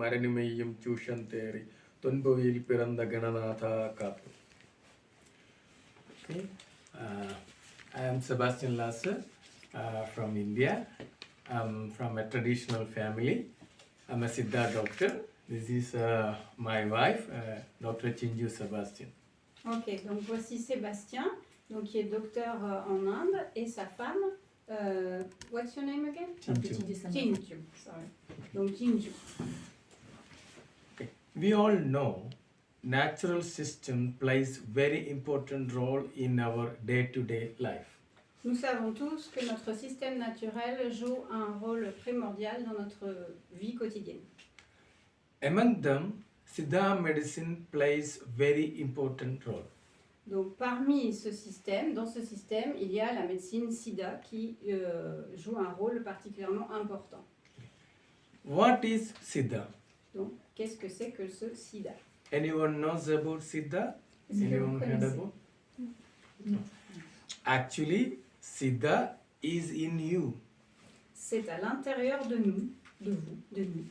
மரணிமையும் சூஷன் தேறி தொன்புவில் பிறந்த கணநாதா காப்பு. Okay. I am Sebastian Lasar from India. I'm from a traditional family. I'm a siddha doctor. This is my wife, Dr Sebastian. Ok, donc voici Sébastien, donc qui est docteur en Inde, et sa femme, what's your name again? Jinju, sorry. Donc Jinju. Okay. We all know natural system plays very important role in our day-to-day life. Nous savons tous que notre système naturel joue un rôle primordial dans notre vie quotidienne. Among them, siddha medicine plays very important role. Donc parmi ce système, dans ce système, il y a la médecine siddha qui joue un rôle particulièrement important. What is siddha? Donc qu'est-ce que c'est que ce siddha? Anyone knows about siddha? Anyone heard about? No. Actually, siddha is in you. C'est à l'intérieur de nous, de vous, de nous.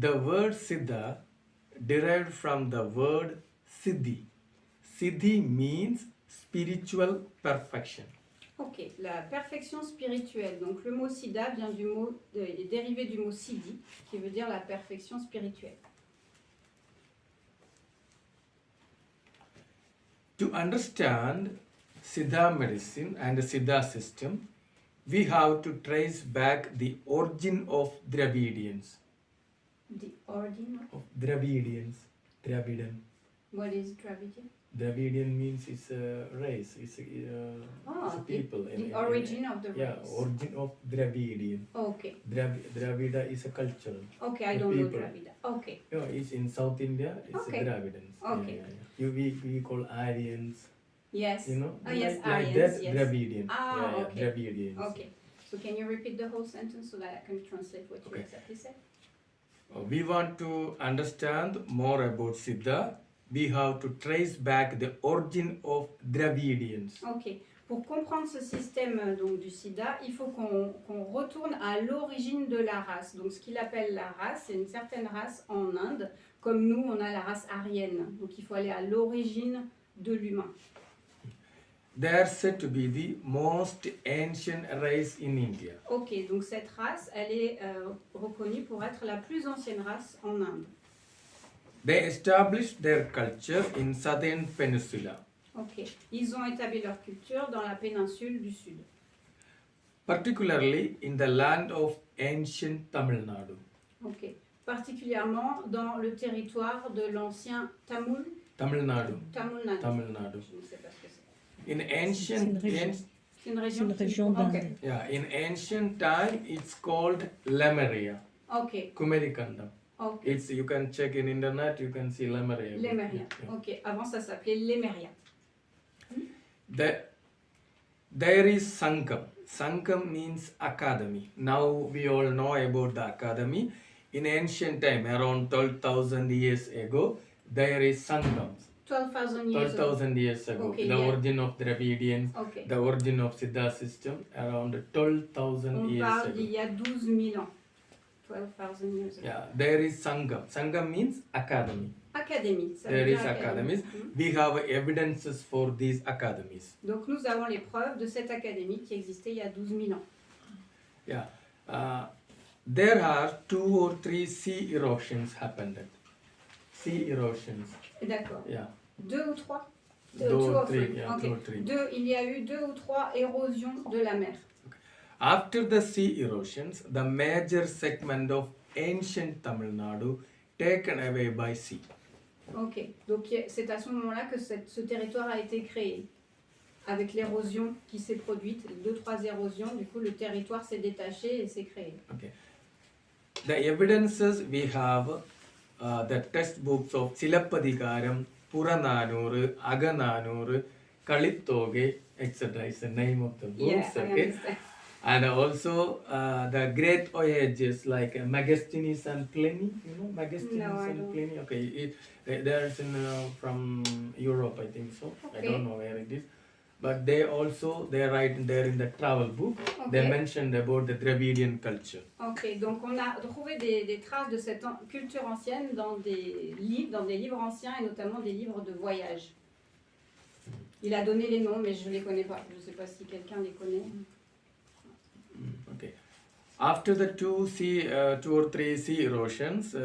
The word siddha derived from the word siddhi. Siddhi means spiritual perfection. Ok, la perfection spirituelle. Donc le mot siddha vient du mot, est dérivé du mot siddhi, qui veut dire la perfection spirituelle. To understand siddha medicine and the siddha system, we have to trace back the origin of Dravidians. The origin Of Dravidians. Dravidan. What is Dravidian? Dravidian means it's a race. It's a people. The origin of the race. Yeah, origin of Dravidian. Okay. Dravida is a culture. Okay, I don't know Dravida. Okay. Yeah, it's in South India. It's Okay. Dravidans. Okay. We call Aryans. Yes. You know. Oh, yes, like Aryans, that, yes. Dravidian. Okay. Dravidians. Okay. So can you repeat the whole sentence so that I can translate what you Okay. exactly said? We want to understand more about siddha. We have to trace back the origin of Dravidians. Ok. Pour comprendre ce système donc, du sida, il faut qu'on retourne à l'origine de la race. Donc ce qu'il appelle la race, c'est une certaine race en Inde. Comme nous, on a la race aryenne. Donc il faut aller à l'origine de l'humain. They are said to be the most ancient race in India. Ok, donc cette race, elle est reconnue pour être la plus ancienne race en Inde. They established their culture in southern peninsula, Ok, ils ont établi leur culture dans la péninsule du Sud. particularly in the land of ancient Tamil Nadu. Ok, particulièrement dans le territoire de l'ancien Tamil Nadu. Tamil Nadu. Tamil Nadu. Je ne sais pas ce que c'est. In ancient, C'est une région. d'Inde. Ok. yeah, in ancient time, it's called Lemuria, Ok. Kumarikandam. Ok. It's you can check in internet. You can see Lemuria. Lémérien. Yeah. Ok. Avant, ça s'appelait Lémérien. There is Sangam. Sangam means academy. Now we all know about the academy. In ancient time, around 12,000 years ago, there is Sangams. 12,000 years ago. 12,000 years ago. Okay, The yeah. origin of Dravidians, Ok. the origin of Siddha system, around 12,000 On years parle ago. d'il y a 12 000 ans. 12,000 years ago. Yeah, there is Sangam. Sangam means academy. Académie. Ça veut There dire is académie. academies. We have evidences for these academies. Donc nous avons les preuves de cette académie qui existait il y a 12 000 ans. Yeah. There are 2 or 3 sea erosions happened. Sea erosions. D'accord. Yeah. 2 ou 3 Two or three, yeah, Ok. 2 or 3. Il y a eu 2 ou 3 érosions de la mer. After the sea erosions, the major segment of ancient Tamil Nadu taken away by sea. Ok, donc c'est à ce moment-là que ce territoire a été créé. Avec l'érosion qui s'est produite, 2-3 érosions, du coup le territoire s'est détaché et s'est créé. Okay. The evidences we have, the textbooks of Silappadigaram, Purananuru, Agananuru, Kalittoge, etc. is the name of the books. Yeah, I Okay. understand. And also the great voyages like Megasthenes and Pliny, you know Megasthenes No, I and don't. Pliny. Okay, there's in from Europe, I think so. I Okay. don't know where it is. but they write there in the travel book, they mentioned about the Dravidian culture. Ok, donc on a trouvé des traces de cette culture ancienne dans des livres anciens et notamment des livres de voyage. Il a donné les noms, mais je ne les connais pas. Je ne sais pas si quelqu'un les connaît. Okay. After the two or three sea erosions,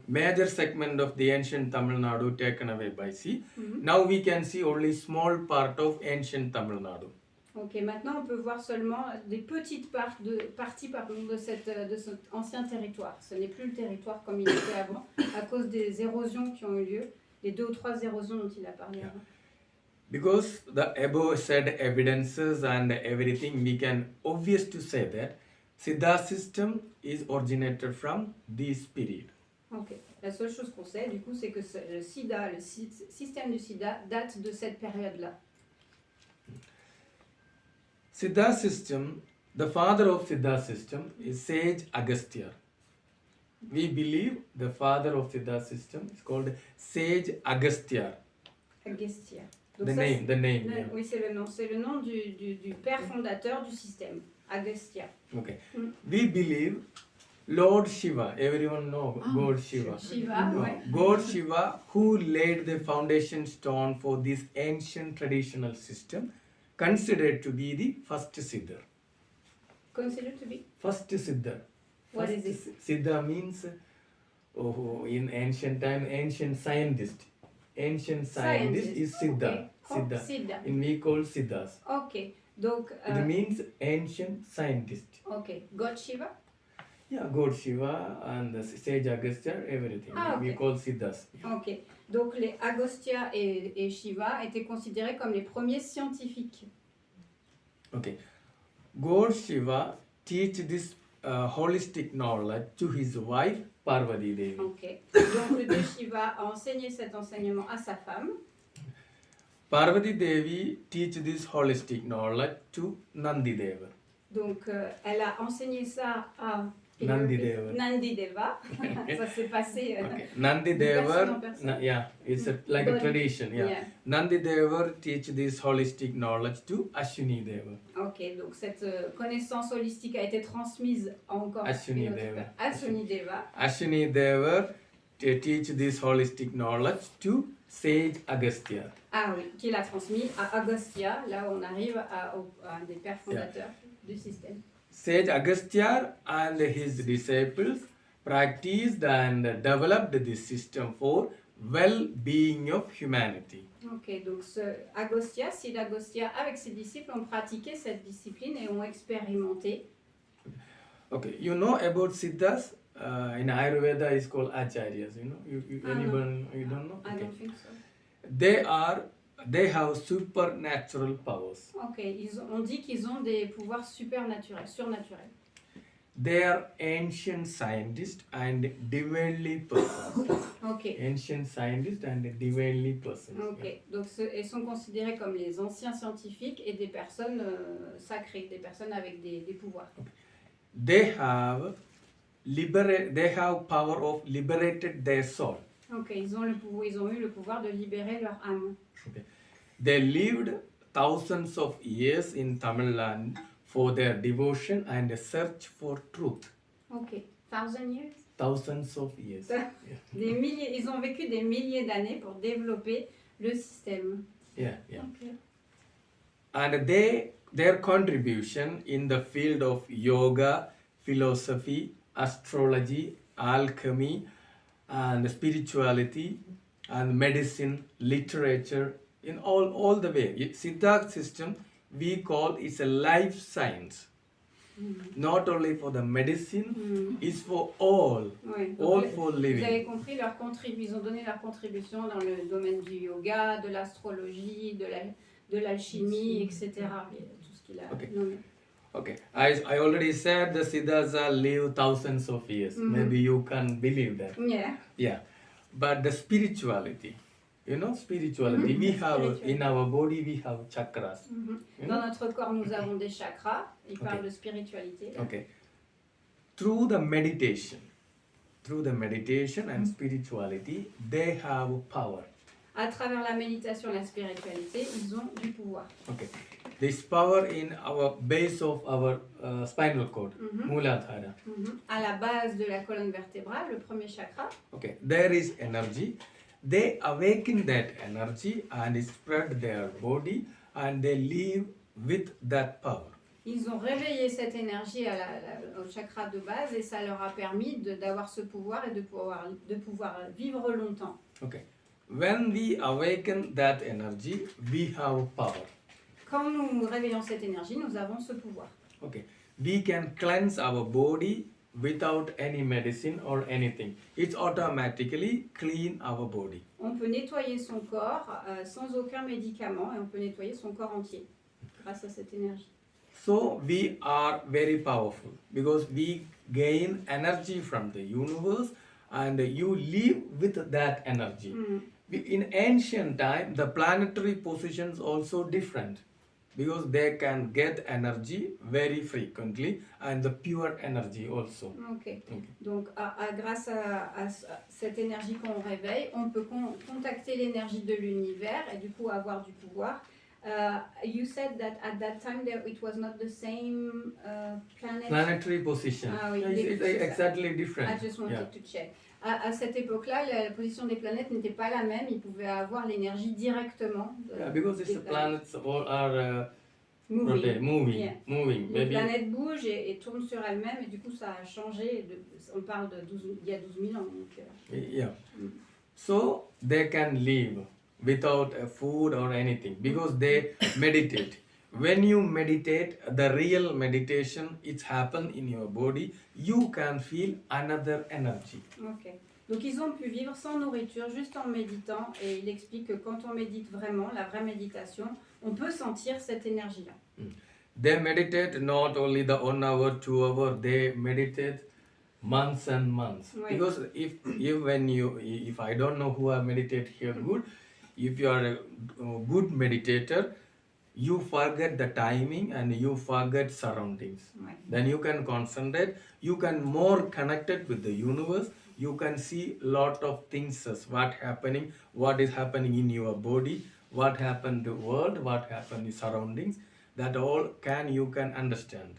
major segment of the ancient Tamil Nadu taken away by sea. Now we can see only small part of ancient Tamil Nadu. Ok, maintenant on peut voir seulement des petites parties de cet ancien territoire. Ce n'est plus le territoire comme il était avant, à cause des érosions qui ont eu lieu, les 2 ou 3 érosions dont il a parlé avant. Because the above said evidences and everything, we can obvious to say that siddha system is originated from this period. Ok, la seule chose qu'on sait du coup c'est que le système du siddha date de cette période-là. Siddha system, the father of siddha system is sage Agastya. We believe the father of siddha system is called sage Agastya. Agastya. The name. Oui, c'est le nom du père fondateur du système, Agastya. Okay. We believe Lord Shiva, everyone know God Shiva. Shiva, ouais. God Shiva, who laid the foundation stone for this ancient traditional system, considered to be the first siddha. Considered to be? First siddha. What is it? Siddha means, in ancient time, ancient scientist. Ancient scientist is siddha. Okay. Siddha. And we call siddhas. Ok, donc... It means ancient scientist. Ok, God Shiva? Yeah, God Shiva and the sage Agastya, everything. We call siddhas. Ok, donc les Agastya et Shiva étaient considérés comme les premiers scientifiques. Okay. God Shiva teach this holistic knowledge to his wife Parvati Devi. Ok, donc le dieu Shiva a enseigné cet enseignement à sa femme. Parvati Devi teach this holistic knowledge to Nandi Deva. Donc elle a enseigné ça à Nandi Deva. Nandi Deva. Ça s'est passé. Nandi Deva, yeah, it's like a tradition. Yeah. Yeah. Nandi Deva teach this holistic knowledge to Ashwini Deva. Ok, donc cette connaissance holistique a été transmise encore à Ashwini Deva. Ashwini Deva. Ashwini Deva teach this holistic knowledge to sage Agastya. Ah oui, qu'il a transmis à Agastya. Là, on arrive à un des pères fondateurs du système. Sage Agastya and his disciples practiced and developed this system for well-being of humanity. Ok, donc Siddha Agastya, avec ses disciples, ont pratiqué cette discipline et ont expérimenté. Okay, you know about siddhas? In Ayurveda, is called acharyas. You know, anyone you don't know? I don't think so. They have supernatural powers. Ok, on dit qu'ils ont des pouvoirs surnaturels. They are ancient scientists and divinely persons. Ok. Ancient scientists and divinely persons. Ok, donc ils sont considérés comme les anciens scientifiques et des personnes sacrées, des personnes avec des pouvoirs. Okay. They have power of liberated their soul. Ok, ils ont eu le pouvoir de libérer leur âme. Okay. They lived thousands of years in Tamil Land for their devotion and search for truth. Ok, 1000 years? Thousands of years. Ils ont vécu des milliers d'années pour développer le système. Yeah. Okay. And their contribution in the field of yoga, philosophy, astrology, alchemy, and spirituality, and medicine, literature, in all the way. Siddha system we call is a life science. Not only for the medicine, it's for all, for living. Vous avez compris ils ont donné leur contribution dans le domaine du yoga, de l'astrologie, de l'alchimie, etc. Tout ce qu'il a nommé. Okay, I already said the siddhas live thousands of years. Maybe you can believe that. Yeah. But the spirituality, spirituality. We have in our body we have chakras. Dans notre corps, nous avons des chakras. Il parle de spiritualité. Okay. Through the meditation and spirituality, they have power. À travers la méditation, la spiritualité, ils ont du pouvoir. Okay. This power in our base of our spinal cord, Mooladhara. À la base de la colonne vertébrale, le premier chakra, Okay. There is energy. They awaken that energy and spread their body and they live with that power. ils ont réveillé cette énergie au chakra de base et ça leur a permis d'avoir ce pouvoir et de pouvoir vivre longtemps. Okay. When we awaken that energy, we have power. Quand nous réveillons cette énergie, nous avons ce pouvoir. Okay. We can cleanse our body without any medicine or anything. It's automatically clean our body. On peut nettoyer son corps sans aucun médicament et on peut nettoyer son corps entier grâce à cette énergie. So we are very powerful because we gain energy from the universe and you live with that energy. In ancient time, the planetary positions also different because they can get energy very frequently and the pure energy also. Okay. Donc, grâce à cette énergie qu'on réveille, on peut contacter l'énergie de l'univers et du coup avoir du pouvoir. You said that at that time it was not the same planet. Planetary position. Ah oui, It's exactly different. I just wanted to check. À cette époque-là, la position des planètes n'était pas la même. Ils pouvaient avoir l'énergie directement. Because the planets all are moving. Yeah. moving. Les planètes bougent et tournent sur elles-mêmes et du coup ça a changé. On parle il y a 12 000 ans. Donc, yeah. So they can live without food or anything because they meditate. When you meditate, the real meditation, it's happen in your body. You can feel another energy. Ok. Donc ils ont pu vivre sans nourriture, juste en méditant. Et il explique que quand on médite vraiment, la vraie méditation, on peut sentir cette énergie-là. They meditate not only the 1 hour, 2 hours, they meditate months and months. Oui. Because if I don't know who I meditate here good, if you are a good meditator, you forget the timing and you forget surroundings. Ouais. Then you can concentrate, you can more connected with the universe, you can see lot of things as what is happening in your body, what happened in the world, what happened in surroundings, that all you can understand.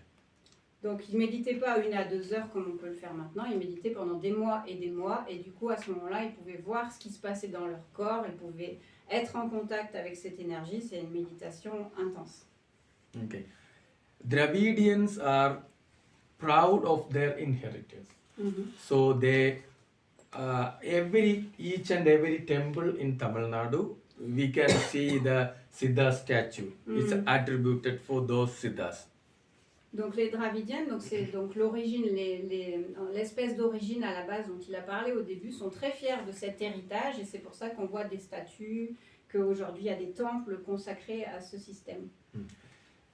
Donc ils ne méditaient pas 1 à 2 heures comme on peut le faire maintenant, ils méditaient pendant des mois et du coup à ce moment-là ils pouvaient voir ce qui se passait dans leur corps, ils pouvaient être en contact avec cette énergie, c'est une méditation intense. Okay. Dravidians are proud of their inheritance. So they each and every temple in Tamil Nadu, we can see the siddha statue. It's attributed for those siddhas. Donc les Dravidiennes, donc c'est donc l'origine, l'espèce d'origine à la base dont il a parlé au début, sont très fiers de cet héritage et c'est pour ça qu'on voit des statues, qu'aujourd'hui il y a des temples consacrés à ce système.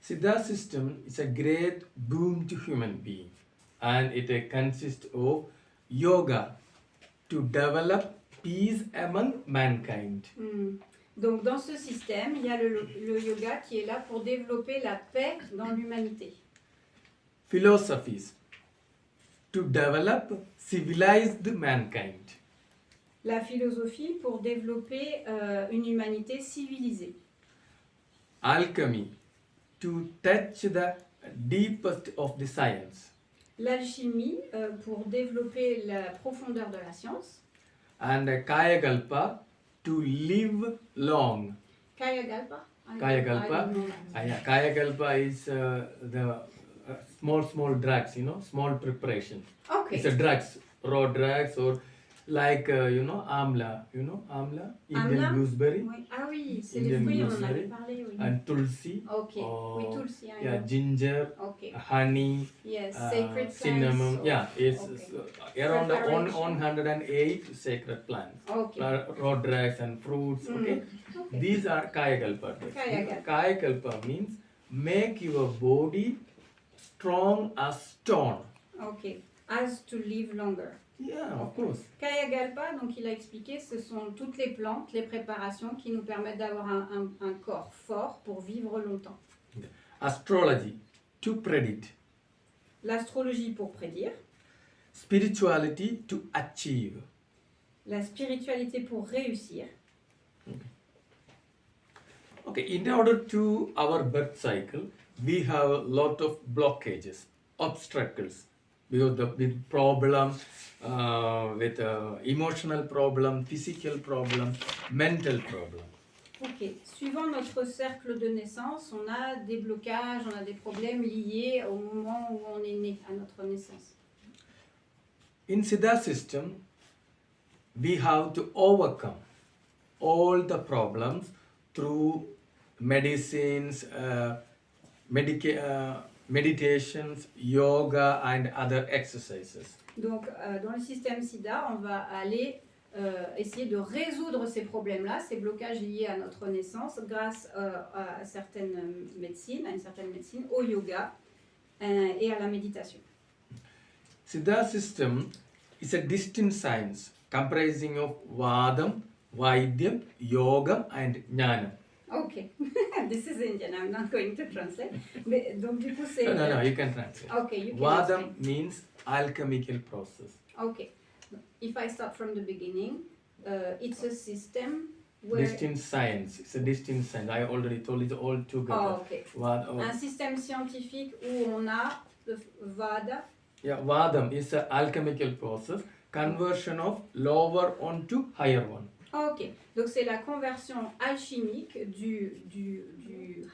Siddha system is a great boon to human being and it consists of yoga to develop peace among mankind. Donc dans ce système, il y a le yoga qui est là pour développer la paix dans l'humanité. Philosophies to develop civilized mankind. La philosophie pour développer une humanité civilisée. Alchemy to touch the deepest of the science. L'alchimie pour développer la profondeur de la science. And Kayakalpa to live long. Kayakalpa? Kayakalpa. Kayakalpa is the small drugs, small preparation. Okay. It's a drugs, raw drugs or like, amla, amla, Indian gooseberry. Oui. Ah oui, c'est Indian les fruits, on en gooseberry. avait parlé, oui. And tulsi. Okay. Oui, tulsi. Yeah, ginger, Okay. honey, Yes, sacred plants. cinnamon. Yeah, it's around Preparation. 108 sacred plants. Okay. Raw drugs and fruits. Okay. Okay. These are Kayakalpa. Kayakalpa. Kayakalpa means make your body strong as stone. Okay. As to live longer. Yeah, of course. Kayakalpa, donc il a expliqué, ce sont toutes les plantes, les préparations qui nous permettent d'avoir un corps fort pour vivre longtemps. Astrology to predict. L'astrologie pour prédire. Spirituality to achieve. La spiritualité pour réussir. Okay. Okay, in order to our birth cycle, we have a lot of blockages, obstacles, because with problem, with emotional problem, physical problem, mental problem. Ok, suivant notre cercle de naissance, on a des blocages, on a des problèmes liés au moment où on est né, à notre naissance. In Siddha system, we have to overcome all the problems through medicines, meditations, yoga and other exercises. Donc, dans le système siddha, on va aller essayer de résoudre ces problèmes-là, ces blocages liés à notre naissance, grâce à certaines médecines, à une certaine médecine, au yoga et à la méditation. Siddha system is a distinct science comprising of Vadam, Vaidyam, Yogam and Jnanam. Ok, this is Indian, I'm not going to translate. Mais, donc du coup c'est... No, you can translate. Okay, you can Vadam explain. means alchemical process. Okay, if I start from the beginning, it's a system where... Distinct science. It's a distinct science. I already told it all together. Oh, okay. Un système scientifique où on a le Vada. Yeah, Vadam is an alchemical process, conversion of lower one to higher one. Ok, donc c'est la conversion alchimique du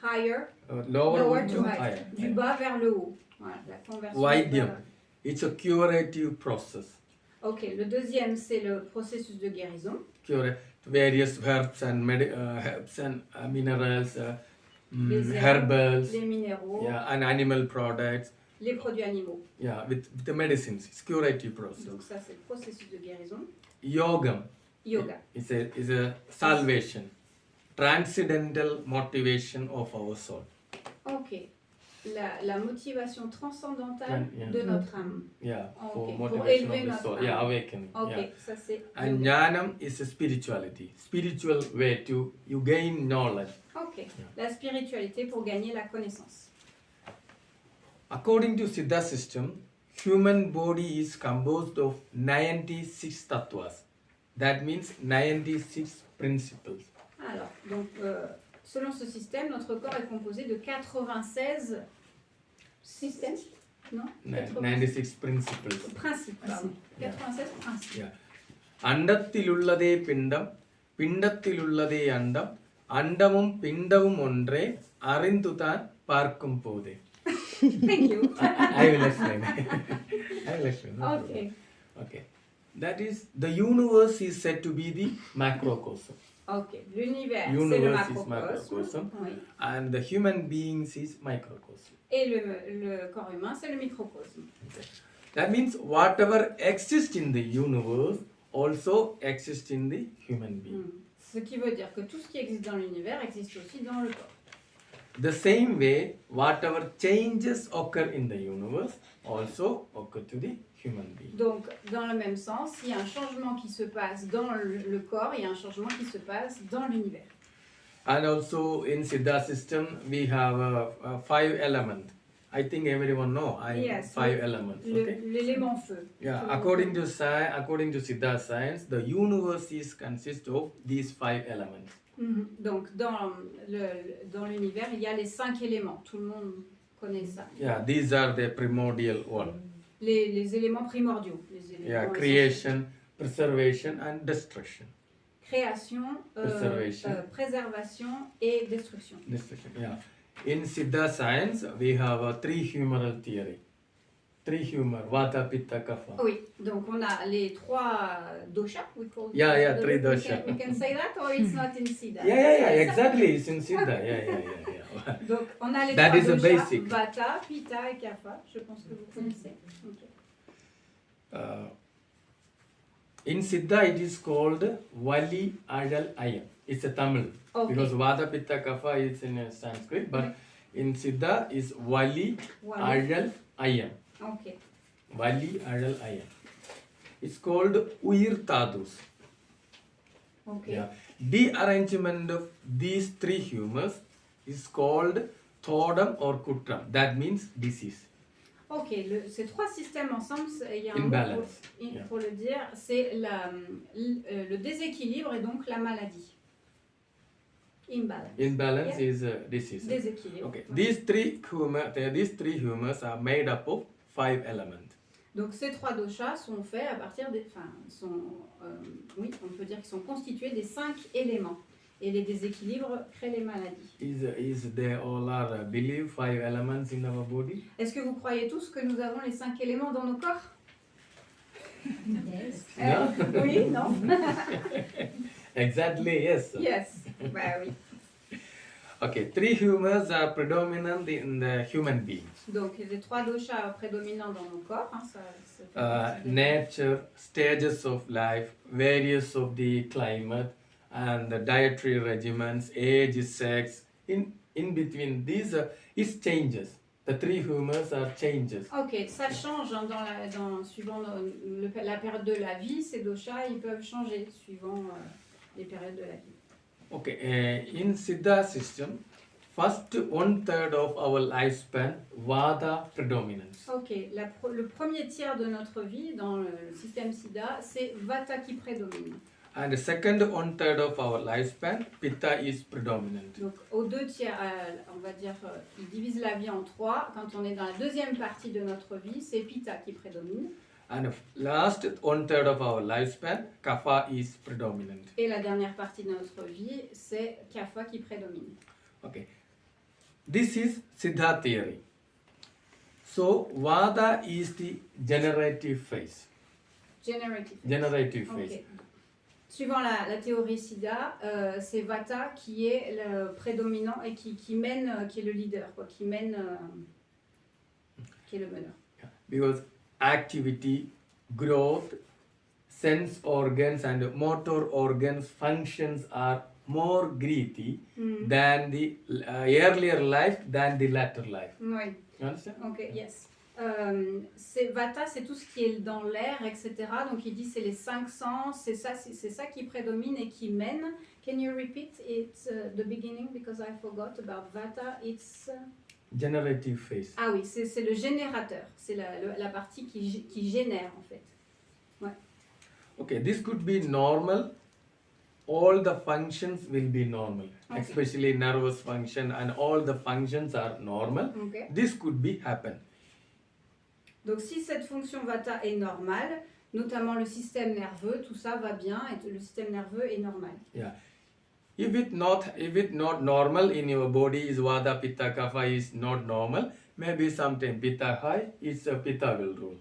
higher, Lower to higher, du bas vers le haut. Voilà, la conversion. Vaidyam, it's a curative process. Ok, le deuxième c'est le processus de guérison. Various herbs and minerals, herbals, les minéraux, yeah, and animal products. les produits animaux. Yeah, with the medicines, it's curative process. Donc ça c'est le processus de guérison. Yoga. Yoga. Is a salvation, transcendental motivation of our soul. Ok, la motivation transcendantale de notre âme. Yeah, Okay. for Pour motivation élever of the notre soul. âme. Yeah, awakening. Ok, Yeah. ça c'est. And Jnanam is a spirituality, spiritual way to you gain knowledge. Ok, la spiritualité pour gagner la connaissance. According to Siddha system, human body is composed of 96 tattvas. That means 96 principles. Alors, donc, selon ce système, notre corps est composé de 96 systèmes, non 96 principles. Principes, pardon. 96 principes. Yeah. அண்டத்திலுள்ளதே பிண்டம் பிண்டத்திலுள்ளதே அண்டம் அண்டமும் பிண்டமும் ஒன்றே அறிந்துதான் பார்க்கும் போதே. Thank you. I will explain. No Okay. problem. Okay. That is, the universe is said to be the macrocosm. Ok, l'univers c'est le Universe is macrocosme. macrocosm. Oui. And the human beings is microcosm. Et le corps humain, c'est le microcosme. Okay. That means whatever exists in the universe also exists in the human being. Ce qui veut dire que tout ce qui existe dans l'univers existe aussi dans le corps. The same way, whatever changes occur in the universe also occur to the human being. Donc, dans le même sens, il y a un changement qui se passe dans le corps, il y a un changement qui se passe dans l'univers. And also in Siddha system, we have 5 elements. I think everyone know. Yes, 5 elements. Okay? L'élément feu. Yeah. According to Siddha science, the universe is consists of these 5 elements. Donc, dans l'univers, il y a les 5 éléments. Tout le monde connaît ça. Yeah, these are the primordial one. Les éléments primordiaux. Les éléments Yeah, creation, preservation and destruction. Création, préservation et destruction. Destruction, yeah. In Siddha science, we have a 3 humoral theory. 3 humor, Vata, Pitta, Kapha. Oui, donc on a les 3 doshas. Yeah, 3 dosha. We can say that or it's not in Siddha? Yeah, exactly. It's in Siddha. Yeah. Donc on a les That 3 is the doshas, basic. Vata, Pitta et Kapha. Je pense que vous connaissez. Okay. In Siddha, it is called Vali Ajal Ayam. It's a Tamil. Okay. Because Vata, Pitta, Kapha is in Sanskrit. But in Siddha, is Vali Ajal Ayam. Okay. Vali Ajal Ayam. It's called Uir Tadus. Okay. Yeah. The arrangement of these 3 humors is called Thodam or Kutram. That means disease. Ok, ces 3 systèmes ensemble, il y a un Imbalance. mot pour le dire, c'est le déséquilibre et donc la maladie. Imbalance. Imbalance Yeah. is disease. Déséquilibre. Okay. Ouais. These three humors are made up of 5 elements. Donc ces 3 doshas sont faits à partir des... oui, on peut dire qu'ils sont constitués des 5 éléments. Et les déséquilibres créent les maladies. Is there all our believe 5 elements in our body? Est-ce que vous croyez tous que nous avons les 5 éléments dans nos corps? Yes. Oui, non? Exactly, yes. Yes. Bah oui. Okay, 3 humors are predominant in the human beings. Donc les 3 doshas prédominants dans nos corps, hein, ça fait partie des- Nature, stages of life, various of the climate, and the dietary regimens, age, sex. In between these is changes. The 3 humors are changes. Ok, ça change hein, suivant la période de la vie. Ces doshas, ils peuvent changer suivant les périodes de la vie. Okay, in siddha system, first 1/3 of our lifespan, vata predominance. Ok, le premier tiers de notre vie dans le système siddha, c'est vata qui prédomine. And the second 1/3 of our lifespan, pitta is predominant. Donc aux 2 tiers, on va dire, ils divisent la vie en 3. Quand on est dans la deuxième partie de notre vie, c'est pitta qui prédomine. And the last 1/3 of our lifespan, kapha is predominant. Et la dernière partie de notre vie, c'est kapha qui prédomine. Okay. This is siddha theory. So vata is the generative phase. Generative phase. Ok. Suivant la théorie siddha, c'est vata qui est le prédominant et qui mène, qui est le leader, quoi, qui mène, qui est le meneur. Because activity, growth, sense organs and motor organs functions are more greedy than the earlier life than the latter life. Oui. You understand? Ok, yes. Vata, c'est tout ce qui est dans l'air, etc. Donc il dit c'est les 5 sens, c'est ça qui prédomine et qui mène. Can you repeat it, the beginning, because I forgot about Vata? It's Generative phase. ah oui, c'est le générateur, c'est la partie qui génère en fait. Ouais. Okay, this could be normal. All the functions will be normal, Okay. especially nervous function and all the functions are normal. Ok. This could be happen. Donc si cette fonction Vata est normale, notamment le système nerveux, tout ça va bien et le système nerveux est normal. Yeah. If it not normal in your body is vata, pitta, kapha is not normal. Maybe sometime pitta high is pitta will rule.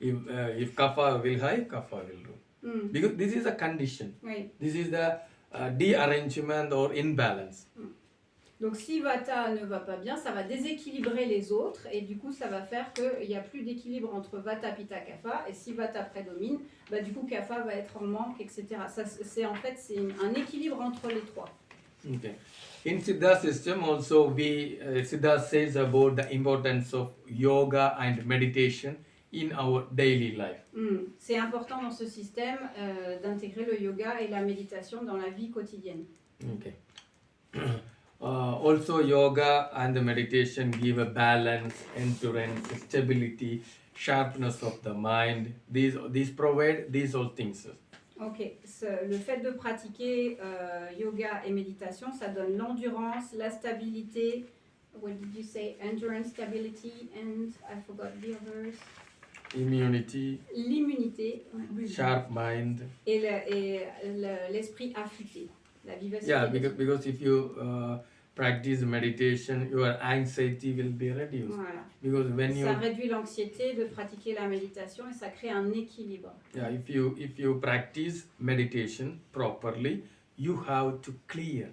If kapha will high, kapha will rule. Because this is a condition. Oui. This is the dearrangement or imbalance. Donc si Vata ne va pas bien, ça va déséquilibrer les autres et du coup ça va faire qu'il n'y a plus d'équilibre entre Vata, Pitta, Kapha, et si Vata prédomine, bah, du coup Kapha va être en manque, etc. Ça, c'est un équilibre entre les 3. Okay. In Siddha system also Siddha says about the importance of yoga and meditation in our daily life. C'est important dans ce système d'intégrer le yoga et la méditation dans la vie quotidienne. Okay. Also yoga and the meditation give a balance, endurance, stability, sharpness of the mind. These provide these all things. Ok, le fait de pratiquer yoga et méditation, ça donne l'endurance, la stabilité. What did you say? Endurance, stability, and I forgot the others. Immunity, L'immunité sharp mind. et l'esprit affûté, la vivacité. Yeah, because if you practice meditation, your anxiety will be reduced. Voilà. Because when you Ça réduit l'anxiété de pratiquer la méditation et ça crée un équilibre. yeah, if you practice meditation properly, you have to clear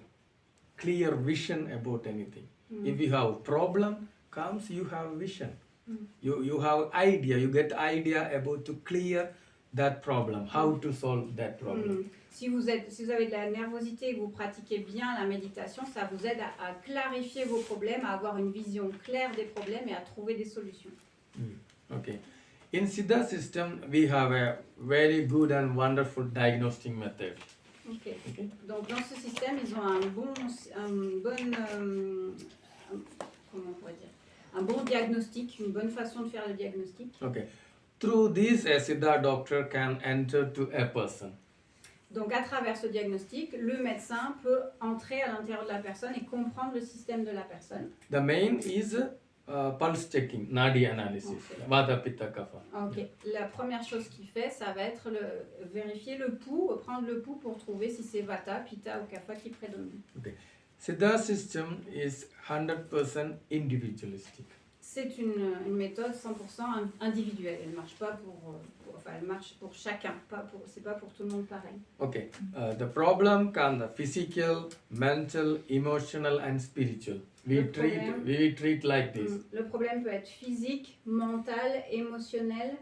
vision about anything. If you have problem comes, you have vision. You have idea, you get idea about to clear that problem, how to solve that problem. Si vous avez de la nervosité et que vous pratiquez bien la méditation, ça vous aide à clarifier vos problèmes, à avoir une vision claire des problèmes et à trouver des solutions. Okay. In Siddha system, we have a very good and wonderful diagnostic method. Okay. Okay. Donc dans ce système, ils ont un bon diagnostic, une bonne façon de faire le diagnostic. Okay. Through this, a Siddha doctor can enter to a person. Donc à travers ce diagnostic, le médecin peut entrer à l'intérieur de la personne et comprendre le système de la personne. The main is pulse checking, nadi analysis, Okay. vata pitta kapha. Ok. La première chose qu'il fait, ça va être vérifier le pouls, prendre le pouls pour trouver si c'est vata, pitta ou kapha qui prédomine. Okay. Siddha system is 100% individualistic. C'est une méthode 100% individuelle. Elle ne marche pas enfin, elle marche pour chacun. C'est pas pour tout le monde pareil. Okay. The problem can the physical, mental, emotional, and spiritual. We treat like this. Le problème peut être physique, mental, émotionnel,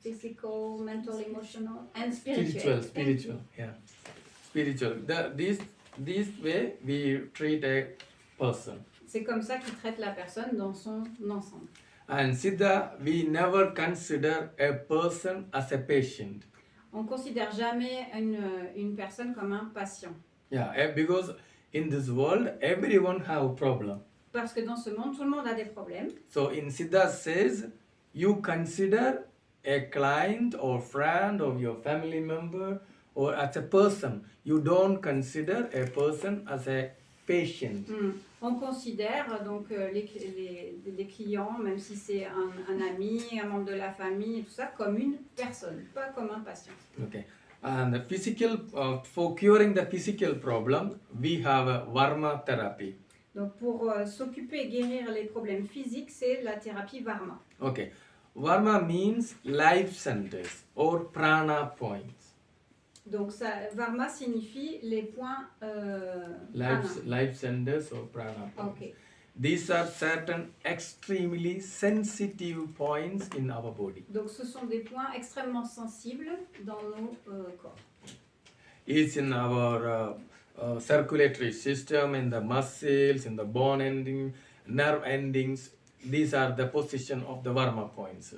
physical, mental, emotional, and spiritual. Spiritual, yeah. Spiritual. This way we treat a person. C'est comme ça qu'il traite la personne dans son ensemble. And Siddha, we never consider a person as a patient. On ne considère jamais une personne comme un patient. Yeah, because in this world, everyone have a problem. Parce que dans ce monde, tout le monde a des problèmes. So in Siddha says, you consider a client or friend or your family member or as a person. You don't consider a person as a patient. On considère donc les clients, même si c'est un ami, un membre de la famille, et tout ça, comme une personne, pas comme un patient. Okay. And the physical, for curing the physical problem, we have a Varma therapy. Donc pour s'occuper et guérir les problèmes physiques, c'est la thérapie Varma. Okay. Varma means life centers or prana points. Donc ça, Varma signifie les points Life centers or prana points. Okay. These are certain extremely sensitive points in our body. Donc ce sont des points extrêmement sensibles dans nos corps. It's in our circulatory system, in the muscles, in the bone ending, nerve endings. These are the position of the Varma points.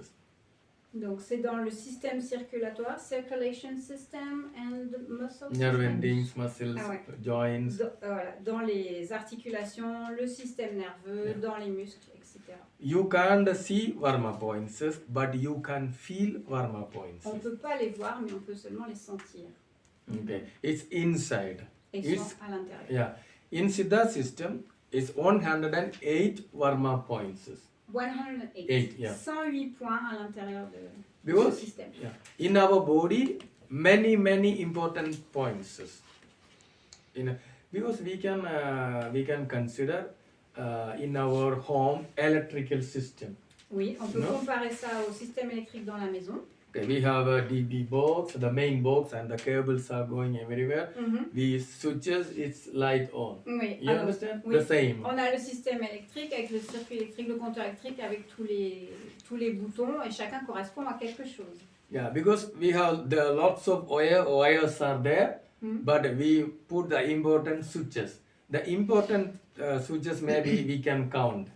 Donc c'est dans le système circulatoire, circulation system and muscle Nerve system. endings, muscles, joints. Voilà, dans les articulations, le système nerveux, dans les muscles, etc. You can't see Varma points, but you can feel Varma points. On ne peut pas les voir, mais on peut seulement les sentir. Okay, it's inside. Et ils sont à l'intérieur. Yeah, in Siddha system, it's 108 Varma points. 108. Yeah. 108 points à l'intérieur de Because, ce système. yeah, in our body, many important points. Because we can consider in our home electrical system. Oui, on peut No? comparer ça au système électrique dans la maison. Okay, we have a DB box, the main box, and the cables are going everywhere. These switches, it's light on. Oui, You alors, understand? oui. The same. On a le système électrique avec le circuit électrique, le compteur électrique avec tous les boutons et chacun correspond à quelque chose. Yeah, because we have the lots of wires are there, but we put the important switches. The important switches maybe we can count.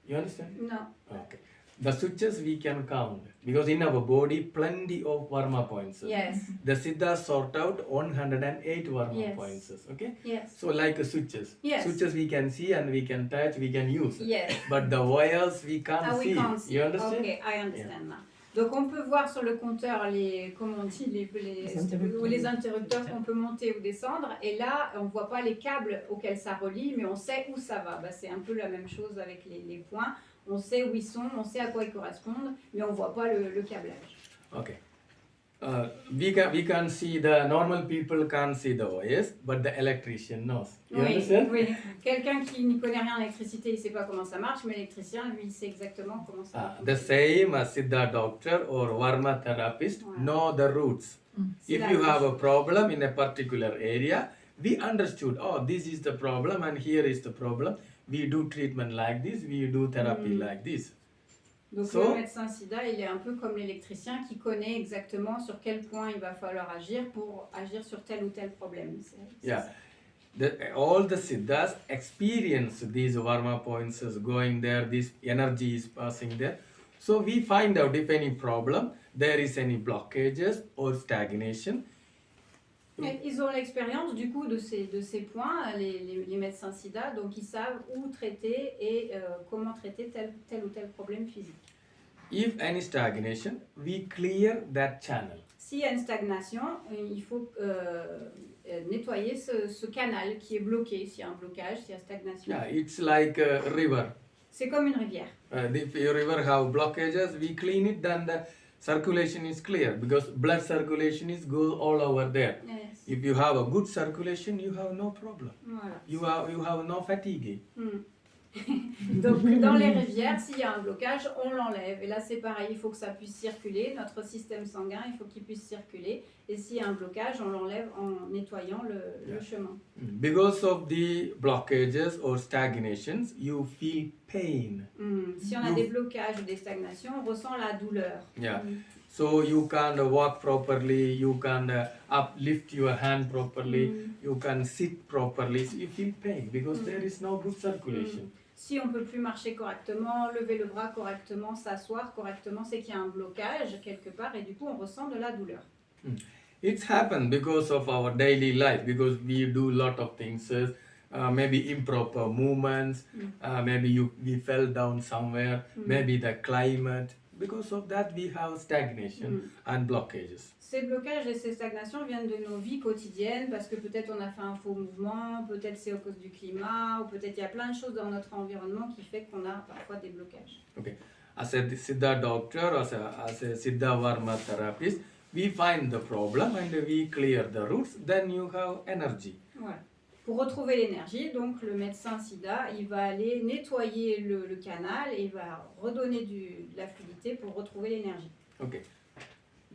You understand? Non. Okay. The switches we can count because in our body plenty of Varma points. Yes. The Siddha sort out 108 Varma Yes. points. Okay. Yes. So like switches. Yes. Switches we can see and we can touch, we can use. Yes. But the wires we can't Ah, see. we can't see. You understand? Okay, I understand now. Donc on peut voir sur le compteur les interrupteurs qu'on peut monter ou descendre, et là on voit pas les câbles auxquels ça relie, mais on sait où ça va. C'est un peu la même chose avec les points. On sait où ils sont, on sait à quoi ils correspondent, mais on voit pas le câblage. Okay. We can see the normal people can't see the wires, but the electrician knows. You understand? Oui. Quelqu'un qui n'y connaît rien en électricité, il sait pas comment ça marche, mais l'électricien, lui, il sait exactement comment ça marche. The same as Siddha doctor or Varma therapist know the roots. If you have a problem in a particular area, we understood, oh, this is the problem and here is the problem. We do treatment like this, we do therapy like this. Donc le médecin Siddha, il est un peu comme l'électricien qui connaît exactement sur quel point il va falloir agir pour agir sur tel ou tel problème. All the Siddhas experience these Varma points going there, this energy is passing there. So we find out if any problem, there is any blockages or stagnation. Ils ont l'expérience du coup de ces points, les médecins Siddha, donc ils savent où traiter et comment traiter tel ou tel problème physique. If any stagnation, we clear that channel. S'il y a une stagnation, il faut nettoyer ce canal qui est bloqué, s'il y a un blocage, s'il y a stagnation. Yeah, it's like a river. C'est comme une rivière. If your river have blockages, we clean it, then the circulation is clear because blood circulation is go all over there. Yes. If you have a good circulation, you have no problem. Voilà. You have no fatigue. Donc dans les rivières, s'il y a un blocage, on l'enlève. Et là c'est pareil, il faut que ça puisse circuler. Notre système sanguin, il faut qu'il puisse circuler. Et s'il y a un blocage, on l'enlève en nettoyant le chemin. Because of the blockages or stagnations, you feel pain. Si on a des blocages ou des stagnations, on ressent la douleur. Yeah. So you can't walk properly, you can't uplift your hand properly, you can sit properly. So you feel pain because there is no good circulation. Si on ne peut plus marcher correctement, lever le bras correctement, s'asseoir correctement, c'est qu'il y a un blocage quelque part et du coup on ressent de la douleur. It's happened because of our daily life, because we do lot of things, maybe improper movements, maybe we fell down somewhere, maybe the climate. Because of that, we have stagnation and blockages. Ces blocages et ces stagnations viennent de nos vies quotidiennes parce que peut-être on a fait un faux mouvement, peut-être c'est à cause du climat, ou peut-être il y a plein de choses dans notre environnement qui fait qu'on a parfois des blocages. Okay. As a siddha doctor, as a siddha varma therapist, we find the problem and we clear the roots, then you have energy. Voilà. Pour retrouver l'énergie, donc le médecin siddha, il va aller nettoyer le canal et il va redonner de la fluidité pour retrouver l'énergie. Okay.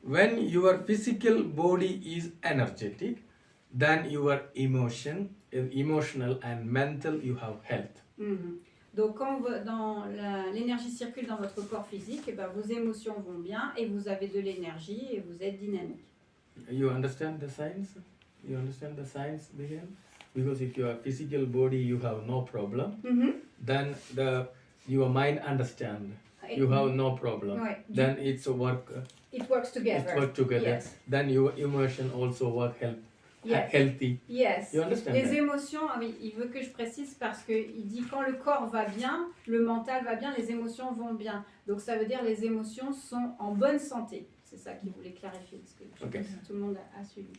When your physical body is energetic, then your emotional and mental, you have health. Donc quand l'énergie circule dans votre corps physique, et ben, vos émotions vont bien et vous avez de l'énergie et vous êtes dynamique. You understand the science? You understand the science behind? Because if your physical body you have no problem, then your mind understand you have no problem. Ouais. Then it's a work. It works together. It work together. Yes. Then your emotion also work Yes. healthy. Yes. You understand Les that? émotions, ah oui, il veut que je précise parce qu'il dit quand le corps va bien, le mental va bien, les émotions vont bien. Donc ça veut dire les émotions sont en bonne santé. C'est ça qu'il voulait clarifier parce que je sais pas si tout le monde a suivi.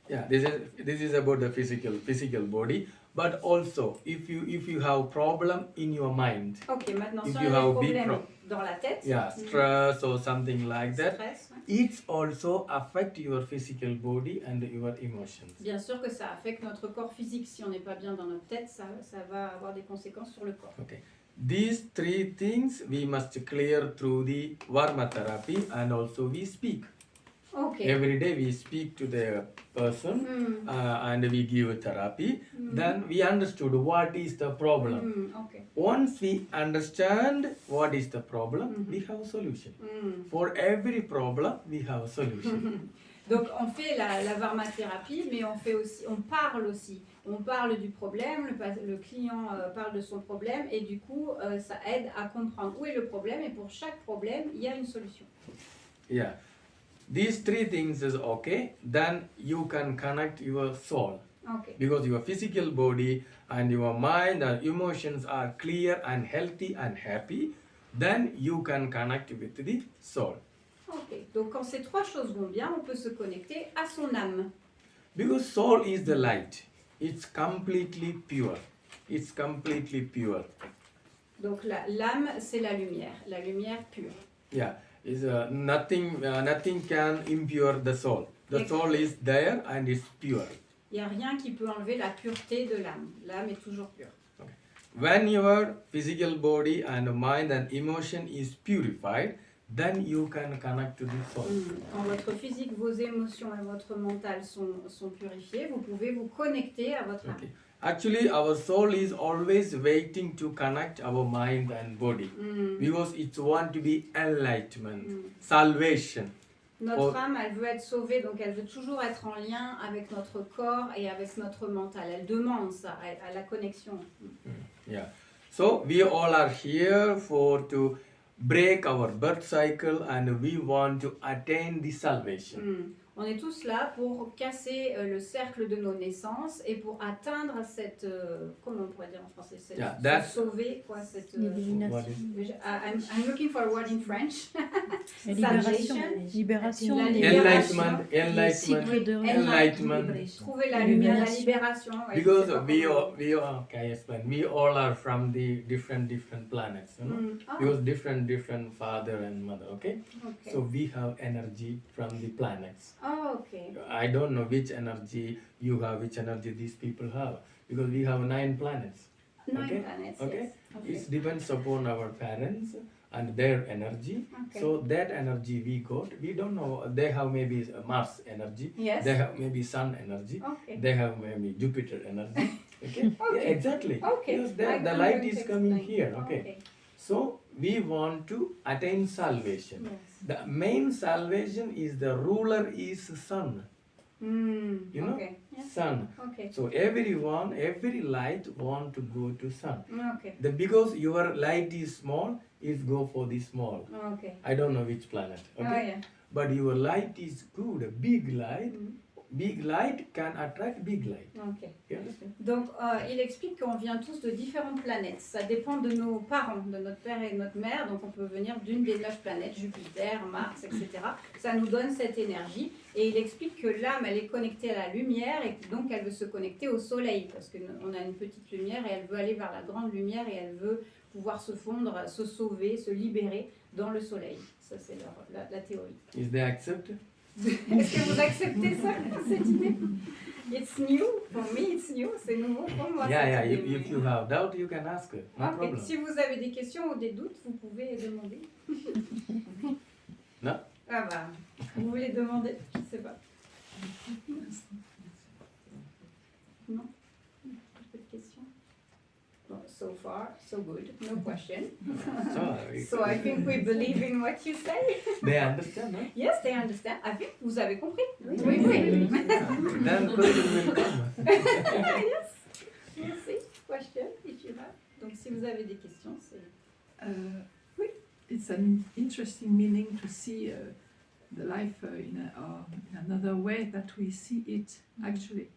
Yeah, this is about the physical body, but also if you have problem in your mind, Ok, maintenant if si on you a des have big problèmes dans la tête, yeah, stress or something like that, stress, ouais. it's also affect your physical body and your emotions. Bien sûr que ça affecte notre corps physique. Si on n'est pas bien dans notre tête, ça va avoir des conséquences sur le corps. Okay, these three things we must clear through the varma therapy, and also we speak. Okay. Every day we speak to the person and we give therapy. Then we understood what is the problem. Okay. Once we understand what is the problem, we have a solution. For every problem, we have a solution. Donc on fait la varmathérapie, mais on parle aussi. On parle du problème, le client parle de son problème et du coup ça aide à comprendre où est le problème et pour chaque problème il y a une solution. Yeah. These three things is okay, then you can connect your soul. Okay. Because your physical body and your mind and emotions are clear and healthy and happy, then you can connect with the soul. Ok, donc quand ces trois choses vont bien, on peut se connecter à son âme. Because soul is the light. It's completely pure. It's completely pure. Donc l'âme, c'est la lumière pure. Yeah. Is nothing can impure the soul. The soul is there and it's pure. Il n'y a rien qui peut enlever la pureté de l'âme. L'âme est toujours pure. Okay. When your physical body and mind and emotion is purified, then you can connect to the soul. Quand votre physique, vos émotions et votre mental sont purifiés, vous pouvez vous connecter à votre âme. Okay. Actually, our soul is always waiting to connect our mind and body because it wants to be enlightenment, salvation. Notre âme, elle veut être sauvée, donc elle veut toujours être en lien avec notre corps et avec notre mental. Elle demande ça, à la connexion. Yeah. So we all are here to break our birth cycle and we want to attain the salvation. On est tous là pour casser le cercle de nos naissances et pour atteindre cette, comment on pourrait dire en français, cette, se sauver, quoi, cette... I'm looking for a word in French. Libération. Enlightenment. Trouver la lumière, la libération. Ouais, because we all are from the different planets, you know. Because different father and mother, okay? So we have energy from the planets. Oh, okay. I don't know which energy you have, which energy these people have, because we have 9 planets. 9 planets, okay? Yes. It depends upon our parents and their energy. Okay. So that energy we got, we don't know, they have maybe Mars energy, Yes. they have maybe Sun energy, Okay. they have maybe Jupiter energy. Okay? Okay. Yeah, exactly. Okay. Because I'm the light going is to coming explain. here. Okay. So we want to attain salvation. Yes. The main salvation is the ruler is Sun. You know, Okay. Yes. Sun. Okay. So every light want to go to Sun. Okay. Because your light is small, is go for the small. Okay. I don't know which planet. Okay. Oh, yeah. But your light is good, a big light. Big light can attract big light. Ok. You understand? Donc, il explique qu'on vient tous de différentes planètes. Ça dépend de nos parents, de notre père et de notre mère. Donc, on peut venir d'une des 9 planètes, Jupiter, Mars, etc. Ça nous donne cette énergie. Et il explique que l'âme, elle est connectée à la lumière et donc elle veut se connecter au soleil. Parce qu'on a une petite lumière et elle veut aller vers la grande lumière et elle veut pouvoir se fondre, se sauver, se libérer dans le soleil. Ça, c'est la théorie. Is they accept? Est-ce que vous acceptez ça, cette idée? It's new, for me it's new, c'est nouveau pour moi. Yeah. If you have doubt, you can ask. No Okay. problem. Si vous avez des questions ou des doutes, vous pouvez demander. No? Ah bah, vous voulez demander? Je sais pas. Non? Pas de questions? Well, so far, so good. No question. So I think we believe in what you say. They understand, no? Yes, they understand. I think vous avez compris. Oui. Then question will come. Yes. We'll see. Question if you have. Donc si vous avez des questions, c'est... Oui. It's an interesting meaning to see the life in another way that we see it actually.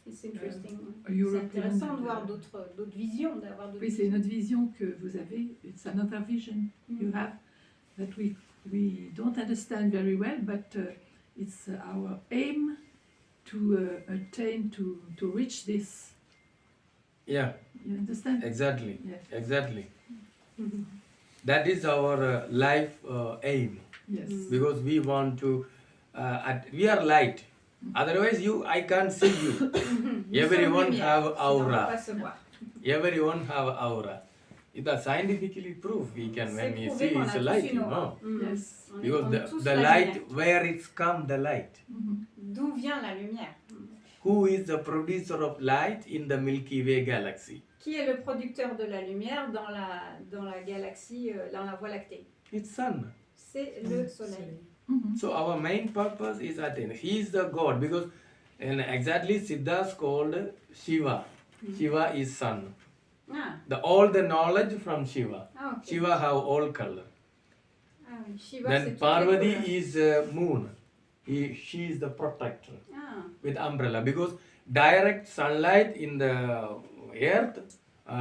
It's interesting. European, C'est intéressant de voir d'autres visions, d'avoir d'autres Oui, c'est une autre vision que vous avez. It's another vision you have that we don't understand very well, but it's our aim to attain to reach this. Yeah, You understand? exactly. Yes. Exactly. That is our life aim. Yes. Because we want to, we are light. Otherwise, I can't see you. Everyone have aura. Everyone have aura. It is scientifically proved. We can, when we see it's a light, you know. Yes. Because the light, where it's come, the light. D'où vient la lumière? Who is the producer of light in the Milky Way galaxy? Qui est le producteur de la lumière dans la galaxie, dans la Voie lactée? It's sun. C'est le soleil. So our main purpose is attain. He is the God because and exactly Siddhas called Shiva. Shiva is sun. Ah, All the knowledge from Shiva. ah ok. Shiva have all color. Ah, oui. Shiva, c'est Then toutes les Parvati couleurs. is moon. She is the protector Ah, with umbrella because direct sunlight in the earth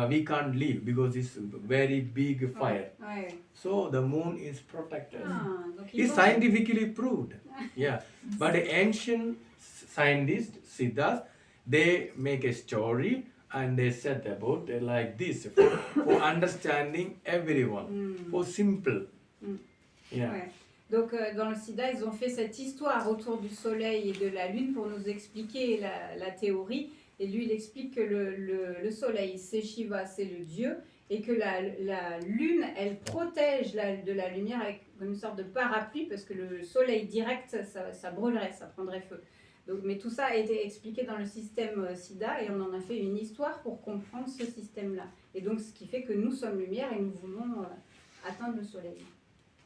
we can't live because it's very big fire. ouais. So the moon is protector. Ah, donc ils It's vont- scientifically proved. Yeah. But the ancient scientists, Siddhas, they make a story and they said about like this for understanding everyone, for simple. Yeah. Ouais. Donc dans le Siddha, ils ont fait cette histoire autour du soleil et de la lune pour nous expliquer la théorie. Et lui, il explique que le soleil, c'est Shiva, c'est le dieu, et que la lune, elle protège de la lumière avec une sorte de parapluie, parce que le soleil direct, ça brûlerait, ça prendrait feu. Donc, mais tout ça a été expliqué dans le système Siddha, et on en a fait une histoire pour comprendre ce système-là. Et donc, ce qui fait que nous sommes lumière et nous voulons atteindre le soleil.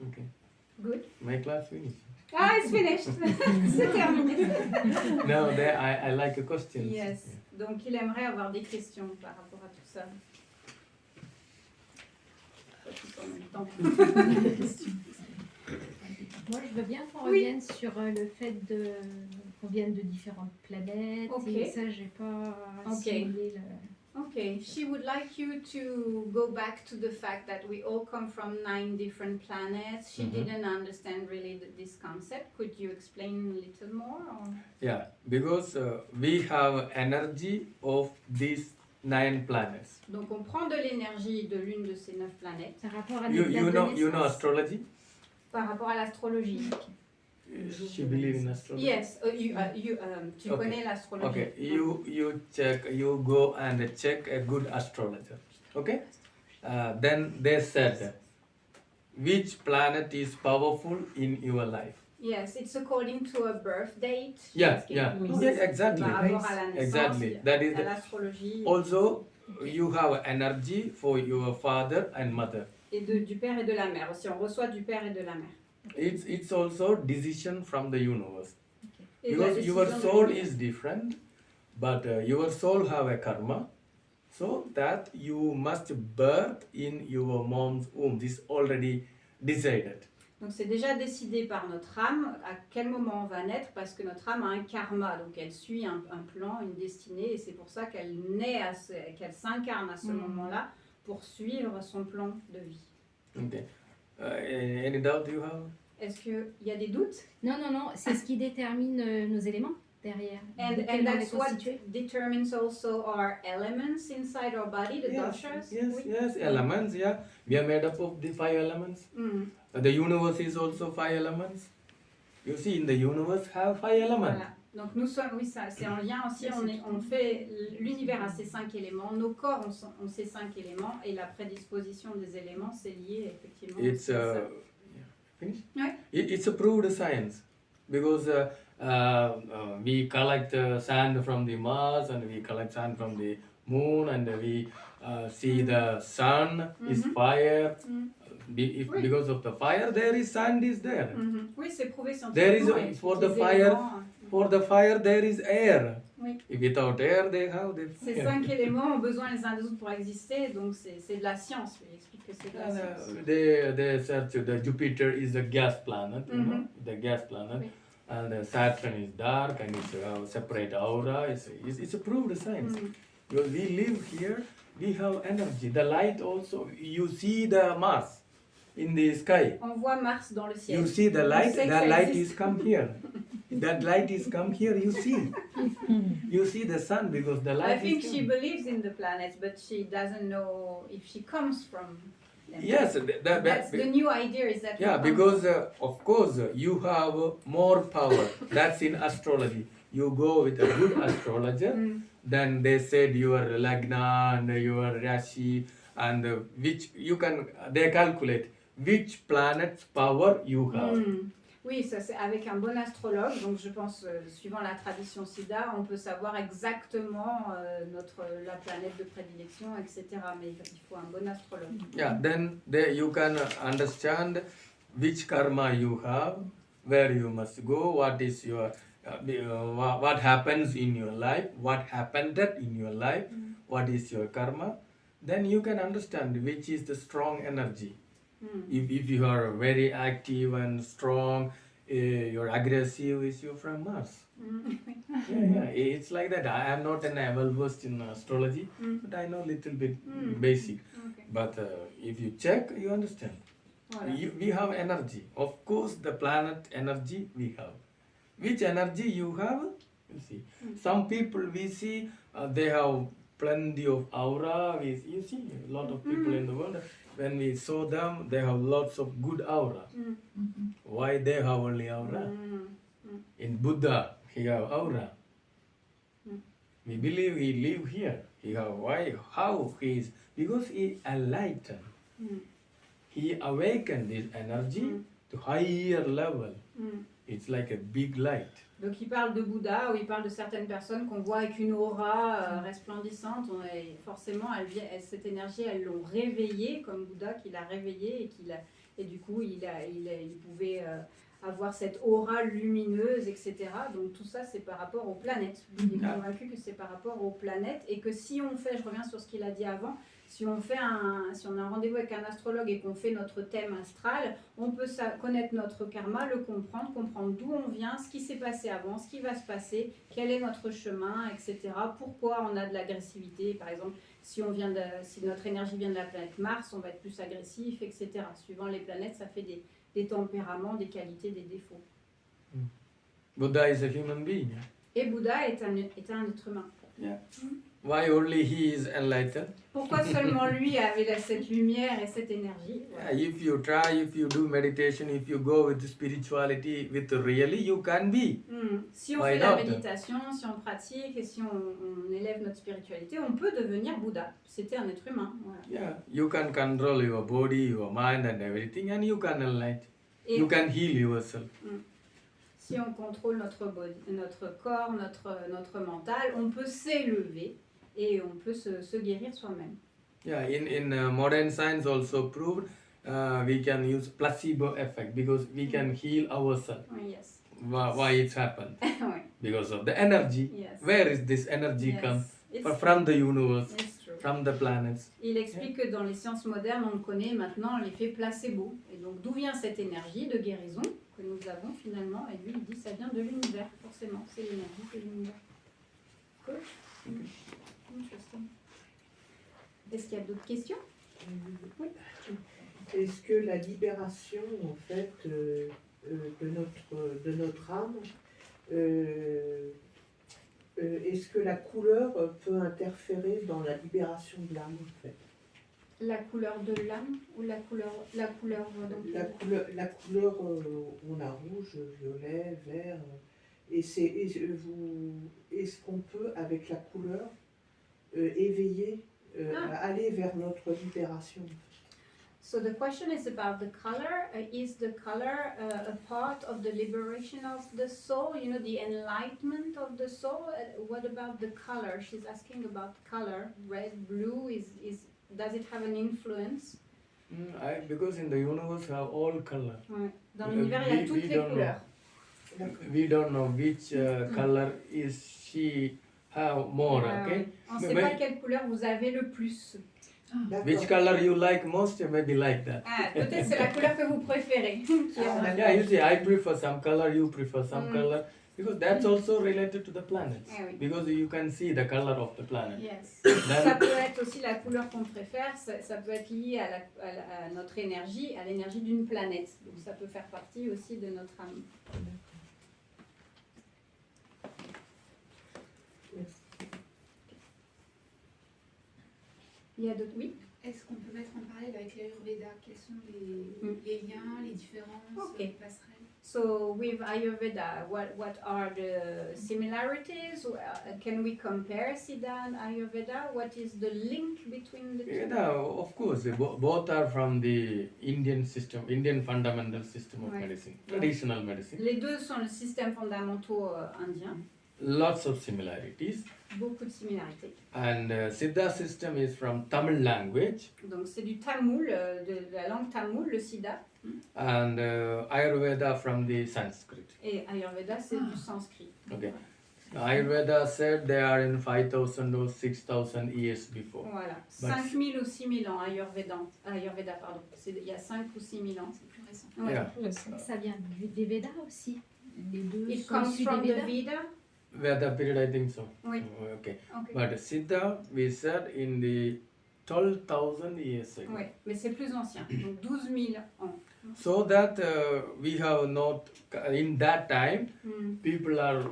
Okay. Good. My class finished. Ah, it's finished. C'est terminé. Now there I like a question. Yes. Donc, il aimerait avoir des questions par rapport à tout ça. Pas tout en même temps. Moi, je veux bien qu'on Oui. revienne sur le fait qu'on vienne de différentes planètes. Ok. Et ça, j'ai pas assimilé Okay, she would like you to go back to the fact that we all come from 9 different planets. She didn't understand really this concept. Could you explain a little more? Or? Yeah, because we have energy of these 9 planets. Donc on prend de l'énergie de l'une de ces 9 planètes par rapport à You, notre you date know de you know naissance. astrology? par rapport à l'astrologie. She believe in astrology? Yes, tu Okay. connais l'astrologie. Okay, you go and check a good astrologer. Okay? Then they said which planet is powerful in your life. Yes, it's according to a birth date. Yeah, Parce que yeah, oui, yeah, exactly. Par rapport à la naissance, Exactly. That is à the, l'astrologie. also you have energy for your father and mother. Et du père et de la mère aussi. On reçoit du père et de la mère. It's also decision from the universe. Et la Because your décision de soul l'univers. is different, but your soul have a karma, so that you must birth in your mom's womb. This already decided. Donc c'est déjà décidé par notre âme à quel moment on va naître parce que notre âme a un karma, donc elle suit un plan, une destinée et c'est pour ça qu'elle naît, qu'elle s'incarne à ce moment-là pour suivre son plan de vie. Okay. Any doubt you have? Est-ce qu'il y a des doutes? Non, c'est ce qui détermine nos éléments derrière. And Comment on est that's what constitué. determines also our elements inside our body, the doshas? Oui. Yes, elements, yeah. We are made up of the 5 elements. Mm. The universe is also 5 elements. You see, in the universe have 5 elements. Voilà. Donc nous sommes, oui, ça, c'est en lien aussi, on fait, l'univers a ces 5 éléments, nos corps ont ces 5 éléments et la prédisposition des éléments, c'est lié effectivement. It's à ça. finish? Ouais. It's a proved science because we collect sand from the Mars and we collect sand from the moon and we see the sun is fire. Oui. Because of the fire, there is sand is there. Mhm. Oui, c'est prouvé There is scientifiquement. for les the fire. éléments, For the fire, there is air. Oui. Without air, they have the Ces fire. 5 éléments ont besoin les uns des autres pour exister, donc c'est de la science. Il explique que c'est de la And, science. they search the Jupiter is a gas planet, you know, the gas planet, Oui. and Saturn is dark and it's separate aura. It's a proved science. Because we live here, we have energy. The light also, you see the Mars in the sky. On voit Mars dans le ciel. You see the light. sait que The ça light existe. is come here. That light is come here. You see. You see the sun because the I light think is she come. believes in the planets, but she doesn't know if she comes from them. Yes, That's the new idea is that we yeah, come because of course you have more power. That's in astrology. You go with a good astrologer, then they said your lagna and your rashi and which you can they calculate which planet's power you have. Oui, ça c'est avec un bon astrologue. Donc je pense, suivant la tradition siddha, on peut savoir exactement la planète de prédilection, etc. Mais il faut un bon astrologue. Yeah, then you can understand which karma you have, where you must go, what is your what happens in your life, what happened in your life, what is your karma. Then you can understand which is the strong energy. If you are very active and strong, you're aggressive, is you from Mars. Yeah, it's like that. I am not an well versed in astrology, but I know little bit basic. Okay. But if you check, you understand. Voilà. We have energy. Of course, the planet energy we have. Which energy you have? You see. Some people we see they have plenty of aura. You see a lot of people in the world. When we saw them, they have lots of good aura. Why they have only aura? In Buddha, he have aura. We believe he live here. He have why? How he is? Because he enlightened. He awakened his energy to higher level. It's like a big light. Donc il parle de Bouddha, ou il parle de certaines personnes qu'on voit avec une aura resplendissante. Et forcément, cette énergie, elles l'ont réveillé, comme Bouddha qui l'a réveillé et du coup, il pouvait avoir cette aura lumineuse, etc. Donc tout ça, c'est par rapport aux planètes. Il est convaincu que c'est par rapport aux planètes et que si on fait, je reviens sur ce qu'il a dit avant, si on a un rendez-vous avec un astrologue et qu'on fait notre thème astral, on peut connaître notre karma, le comprendre d'où on vient, ce qui s'est passé avant, ce qui va se passer, quel est notre chemin, etc. Pourquoi on a de l'agressivité, par exemple, si notre énergie vient de la planète Mars, on va être plus agressif, etc. Suivant les planètes, ça fait des tempéraments, des qualités, des défauts. Buddha is a human being. Et Bouddha est un être humain. Yeah. Why only he is enlightened? Pourquoi seulement lui avait cette lumière et cette énergie? Voilà. If you try, if you do meditation, if you go with spirituality, with really, you can be. Si on Why fait la not? méditation, si on pratique et si on élève notre spiritualité, on peut devenir Bouddha. C'était un être humain. Voilà. Yeah, you can control your body, your mind and everything, and you can enlighten. Et You can heal yourself. si on contrôle notre corps, notre mental, on peut s'élever et on peut se guérir soi-même. Yeah, in modern science also proved we can use placebo effect because we can heal ourselves. Yes. Why it's happened? Oui. Because of the energy. Yes. Where is this energy Yes. come? It's From the universe, It's true. from the planets. Il explique que dans les sciences modernes, on connaît maintenant l'effet placebo. Et donc, d'où vient cette énergie de guérison que nous avons finalement? Et lui, il dit ça vient de l'univers, forcément. C'est l'énergie de l'univers. Cool. Interesting. Est-ce qu'il y a d'autres questions? Oui. Est-ce que la libération, en fait, de notre âme, est-ce que la couleur peut interférer dans la libération de l'âme, en fait? La couleur de l'âme ou la couleur donc, La couleur, on a rouge, violet, vert. Est-ce qu'on peut, avec la couleur, éveiller, aller vers notre libération? So the question is about the color. Is the color a part of the liberation of the soul? You know, the enlightenment of the soul. What about the color? She's asking about color. Red, blue. Does it have an influence? Because in the universe have all color. Ouais. Dans l'univers, il y a toutes les couleurs. We don't know which color is she have more. Okay. On ne sait pas quelle couleur vous avez le plus. Which color you like most, maybe like that. Peut-être c'est la couleur que vous préférez. Yeah, you see, I prefer some color, you prefer some color, because that's also related to the planets. Oui. Because you can see the color of the planet. Yes. Ça peut être aussi la couleur qu'on préfère, ça peut être lié à notre énergie, à l'énergie d'une planète. Donc ça peut faire partie aussi de notre âme. Il y a d'autres? Oui. Est-ce qu'on peut mettre en parallèle avec l'Ayurveda? Quels sont les liens, les différences, les passerelles? So with Ayurveda, what are the similarities? Can we compare Siddha and Ayurveda? What is the link between the two? Yeah, of course, both are from the Indian system, Indian fundamental system of Right. medicine, traditional medicine. Les deux sont le système fondamentaux indien. Lots of similarities. Beaucoup de similarités. And Siddha system is from Tamil language. Donc c'est du tamoul, de la langue tamoul, le Siddha. And Ayurveda from the Sanskrit. Et Ayurveda, c'est du sanskrit. Okay. Ayurveda said they are in 5,000 or 6,000 years before. Voilà. But- 5000 ou 6000 ans, Ayurveda, pardon. Il y a 5 ou 6 000 ans. C'est plus récent. Ouais. Yeah. Ça vient des Védas aussi. Les deux It sont comes issus from des the Védas. Veda. Veda period, I think so. Oui. Okay. Okay. But Siddha, we said in the 12,000 years ago. Oui, mais c'est plus ancien. Donc 12 000 ans. So that we have not, in that time, people are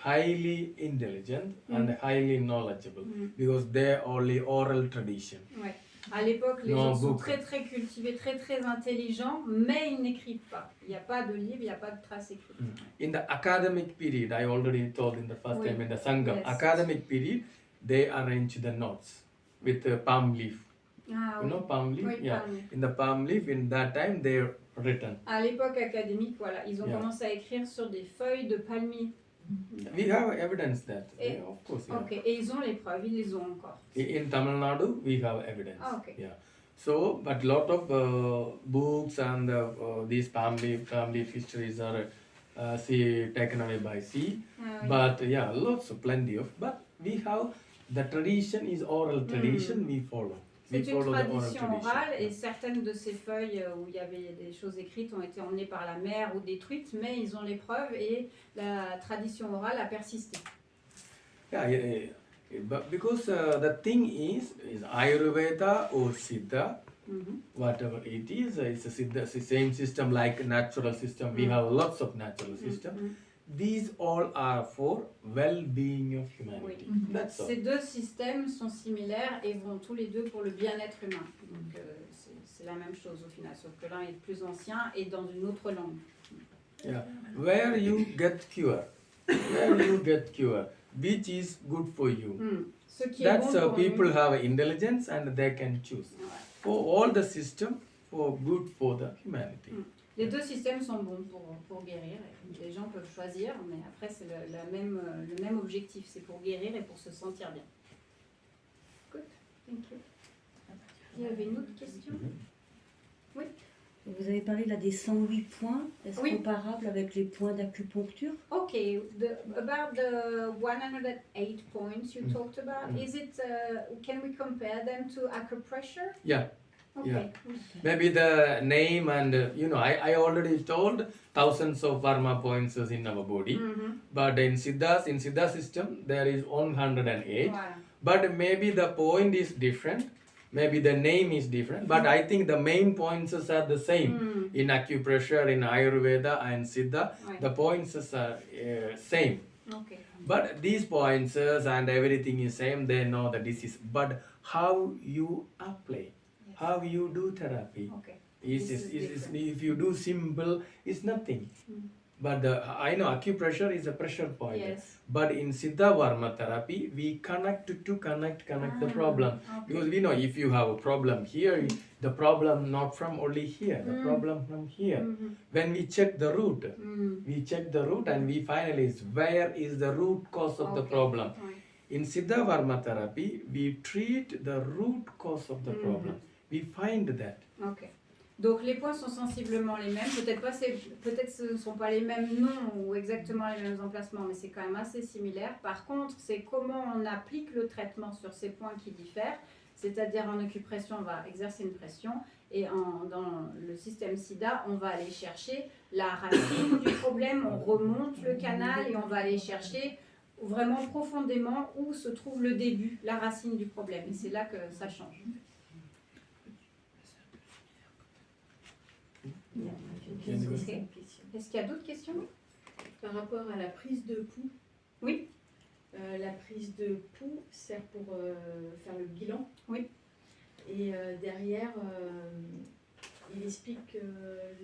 highly intelligent and highly knowledgeable because they only oral tradition. Ouais. À l'époque, les Non, gens sont beaucoup. très très cultivés, très très intelligents, mais ils n'écrivent pas. Il n'y a pas de livre, il n'y a pas de traces écrites. In the academic period, I already told in the first Oui. time in the Sangam, Yes. academic period, they arrange the notes with palm leaf. Ah, You oui. know palm leaf? Oui, Yeah. palm leaf. In the palm leaf, in that time, they are written. À l'époque académique, voilà, ils ont Yeah. commencé à écrire sur des feuilles de palmier. We have evidence that. Et- Yeah, of course. Yeah. Ok, et ils ont les preuves, ils les ont encore. In Tamil Nadu, we have evidence. Ah, ok. Yeah. So, but lot of books and these family histories are taken away by sea. Ah oui. But yeah, lots of plenty of. But we have the tradition is oral tradition. We follow. We C'est une follow the oral tradition tradition. orale et certaines de ces feuilles où il y avait des choses écrites ont été emmenées par la mer ou détruites, mais ils ont les preuves et la tradition orale a persisté. But because the thing is Ayurveda or siddha, whatever it is, it's a siddha, it's the same system like natural system. We have lots of natural system. These all are for well-being of humanity. That's all. Ces deux systèmes sont similaires et vont tous les deux pour le bien-être humain. Donc c'est la même chose au final, sauf que l'un est plus ancien et dans une autre langue. Yeah. Where you get cure, which is good for you. Ce qui est That's bon pour people nous. have intelligence and they can choose. Ouais. For all the system, for good for the humanity. Les deux systèmes sont bons pour guérir. Les gens peuvent choisir, mais après c'est le même objectif, c'est pour guérir et pour se sentir bien. Good, thank you. Il y avait une autre question? Oui. Vous avez parlé là des 108 points. Est-ce Oui. comparable avec les points d'acupuncture? Okay, about the 108 points you talked about, is it? Can we compare them to acupressure? Yeah. Okay. Yeah. Maybe the name and I already told thousands of Varma points is in our body, but in Siddha system there is 108. Voilà. But maybe the point is different, maybe the name is different, but I think the main points are the same. In acupressure, in Ayurveda and Siddha, Ouais. the points are same. Okay. But these points and everything is same, they know the disease. But how you apply, how you do therapy, Okay. is This is if you do simple, it's nothing. But I know acupressure is a pressure point. Yes. But in Siddha Varma therapy, we connect the problem. Okay. Because we know if you have a problem here, the problem not from only here, the problem from here. When we check the root, and we finally where is the root cause of the Okay. problem. Ouais. In Siddha Varma therapy, we treat the root cause of the problem. We find that. Ok. Donc les points sont sensiblement les mêmes. Peut-être ce ne sont pas les mêmes noms ou exactement les mêmes emplacements, mais c'est quand même assez similaire. Par contre, c'est comment on applique le traitement sur ces points qui diffèrent. C'est-à-dire en acupression, on va exercer une pression et dans le système SIDA, on va aller chercher la racine du problème, on remonte le canal et on va aller chercher vraiment profondément où se trouve le début, la racine du problème. Et c'est là que ça change. Ok. Est-ce qu'il y a d'autres questions? Par rapport à la prise de pouls. Oui. La prise de pouls sert pour faire le bilan. Oui. Et derrière, il explique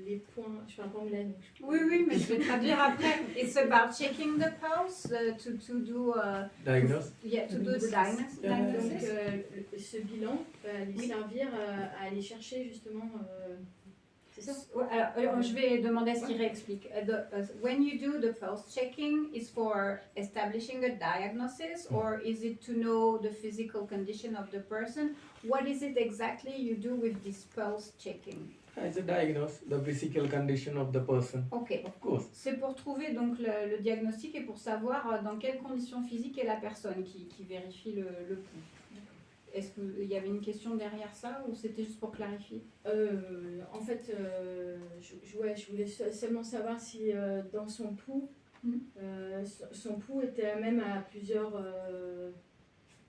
les points. Je parle pas anglais. Donc Oui, mais je vais traduire après. It's about checking the pulse to do Diagnose. to do the diagnosis. Donc ce bilan va lui servir à aller chercher justement. C'est ça? Alors, je vais demander à ce qu'il réexplique. When you do the pulse checking, is for establishing a diagnosis, or is it to know the physical condition of the person? What is it exactly you do with this pulse checking? It's a diagnose the physical condition of the person. Ok. Of course. C'est pour trouver donc le diagnostic et pour savoir dans quelles conditions physiques est la personne qui vérifie le pouls. Est-ce qu'il y avait une question derrière ça ou c'était juste pour clarifier? En fait, je voulais seulement savoir si dans son pouls, son pouls était même à plusieurs...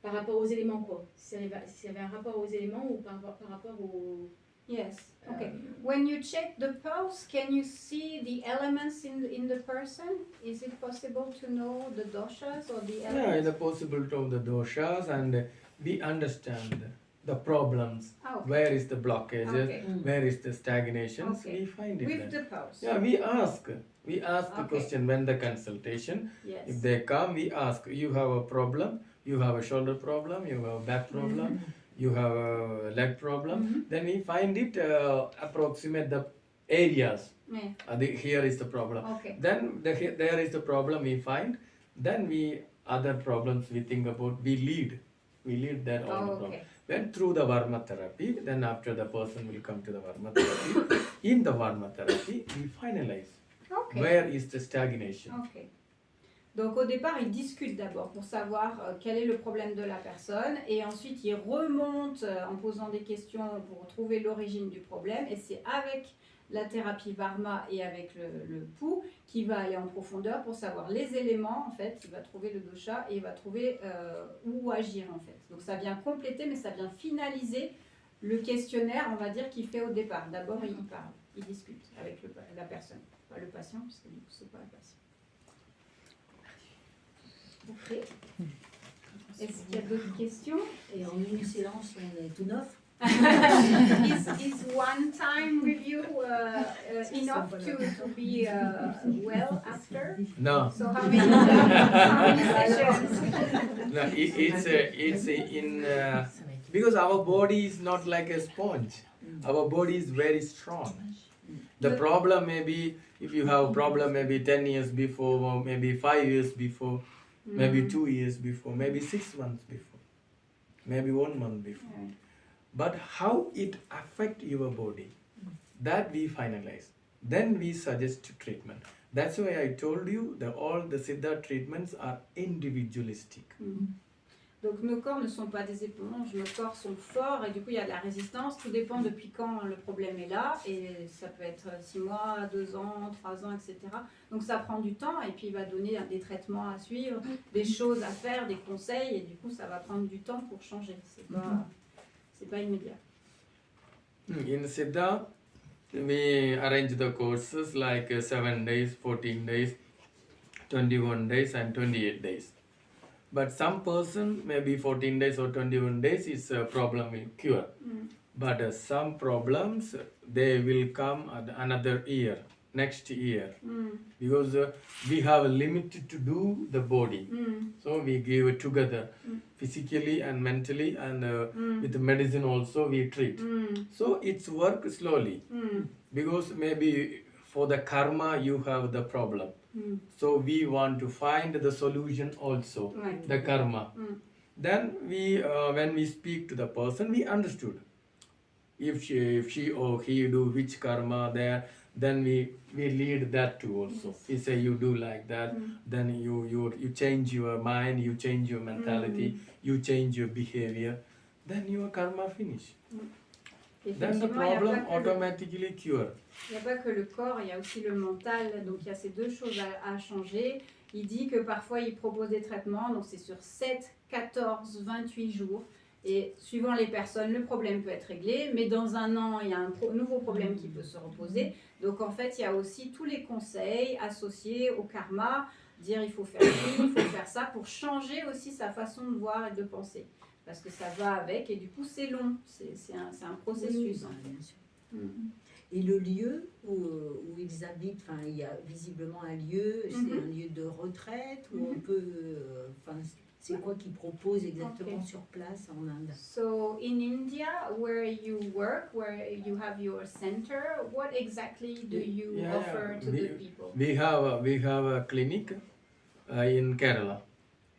par rapport aux éléments, quoi. S'il y avait un rapport aux éléments ou par rapport aux... Yes. Okay. When you check the pulse, can you see the elements in the person? Is it possible to know the doshas or the elements? Yeah, it's possible to the doshas and we understand the problems. Ah, okay. Where is the blockages? Okay. Where is the stagnations? Okay. We find it. With there. the pulse. Yeah, we ask the Okay. question when the consultation. Yes. If they come, we ask, you have a problem, you have a shoulder problem, you have a back problem, you have a leg problem. Then we find it, approximate the areas. Yeah. Here is the problem. Okay. Then there is the problem we find. Then other problems we think about, we lead We lead that all the Oh, problem. okay. Then through the Varma therapy, then after the person will come to the Varma therapy. In the Varma therapy, we finalize Ok. where is the stagnation. Ok. Donc au départ, ils discutent d'abord pour savoir quel est le problème de la personne et ensuite ils remontent en posant des questions pour trouver l'origine du problème et c'est avec la thérapie Varma et avec le pouls qui va aller en profondeur pour savoir les éléments en fait, il va trouver le dosha et il va trouver où agir en fait. Donc ça vient compléter mais ça vient finaliser le questionnaire on va dire qu'il fait au départ. D'abord il parle, il discute avec la personne, pas le patient parce que du coup c'est pas le patient. Ok. Est-ce qu'il y a d'autres questions? Et en une séance, on est tout neuf. Is one time review enough to be well after? No, So how many sessions? no, it's in because our body is not like a sponge. Our body is very strong. The problem may be if you have a problem maybe 10 years before, or maybe 5 years before, maybe 2 years before, maybe 6 months before, maybe 1 month before. Ouais. But how it affect your body, that we finalize. Then we suggest treatment. That's why I told you that all the siddha treatments are individualistic. Donc nos corps ne sont pas des éponges, nos corps sont forts et du coup il y a de la résistance. Tout dépend depuis quand le problème est là et ça peut être 6 mois, 2 ans, 3 ans, etc. Donc ça prend du temps et puis il va donner des traitements à suivre, des choses à faire, des conseils et du coup ça va prendre du temps pour changer. C'est pas immédiat. In siddha, we arrange the courses like 7 days, 14 days, 21 days and 28 days. But some person, maybe 14 days or 21 days, is a problem will cure. But some problems, they will come at another year, next year. Because we have a limit to do the body. So we give it together, physically and mentally, and with medicine also we treat. So it's work slowly. Because maybe for the karma you have the problem. So we want to find the solution also, Ouais. the karma. Then we, when we speak to the person, we understood. If she or he do which karma there, then we lead that too also. Yes. We say you do like that, then you change your mind, you change your mentality, you change your behavior, then your karma finish. Then the Effectivement, il y a problem pas que le- automatically cure. Il n'y a pas que le corps, il y a aussi le mental, donc il y a ces deux choses à changer. Il dit que parfois il propose des traitements, donc c'est sur 7, 14, 28 jours. Et suivant les personnes, le problème peut être réglé, mais dans un an, il y a un nouveau problème qui peut se reposer. Donc en fait, il y a aussi tous les conseils associés au karma, dire il faut faire ci, il faut faire ça, pour changer aussi sa façon de voir et de penser. Parce que ça va avec, et du coup c'est long, c'est un processus. Oui, en fait. bien sûr. Et le lieu où ils habitent, enfin, il y a visiblement un lieu, c'est un lieu de retraite où on peut. Enfin, c'est quoi qu'ils proposent exactement sur place en Inde? So in India, where you work, where you have your center, what exactly do you offer to the people? We have a clinic in Kerala.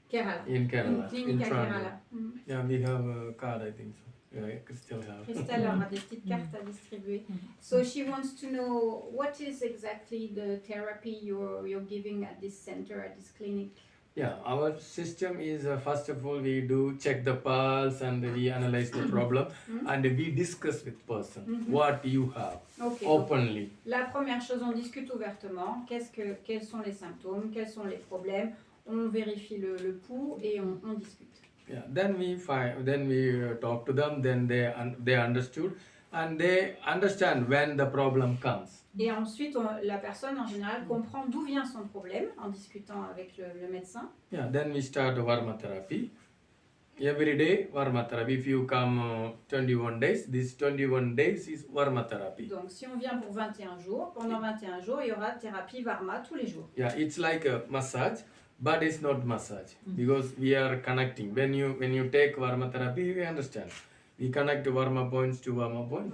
Kerala. In Kerala. Une clinique à Trivandrum. Kerala. Yeah, we have a card, I think so. Yeah, I still have. Christelle aura des petites cartes à distribuer. So she wants to know what is exactly the therapy you're giving at this center, at this clinic. Yeah, our system is first of all we do check the pulse and we analyze the problem and we discuss with person what you have Ok. openly. La première chose, on discute ouvertement. Quels sont les symptômes, quels sont les problèmes. On vérifie le pouls et on discute. Yeah, then we talk to them. Then they understood and they understand when the problem comes. Et ensuite, la personne en général comprend d'où vient son problème en discutant avec le médecin. Yeah, then we start Varma therapy. Every day Varma therapy. If you come 21 days, this 21 days is Varma therapy. Donc, si on vient pour 21 jours, pendant 21 jours, il y aura thérapie Varma tous les jours. Yeah, it's like a massage, but it's not massage because we are connecting. When you take Varma therapy, you understand. We connect the Varma points to Varma point.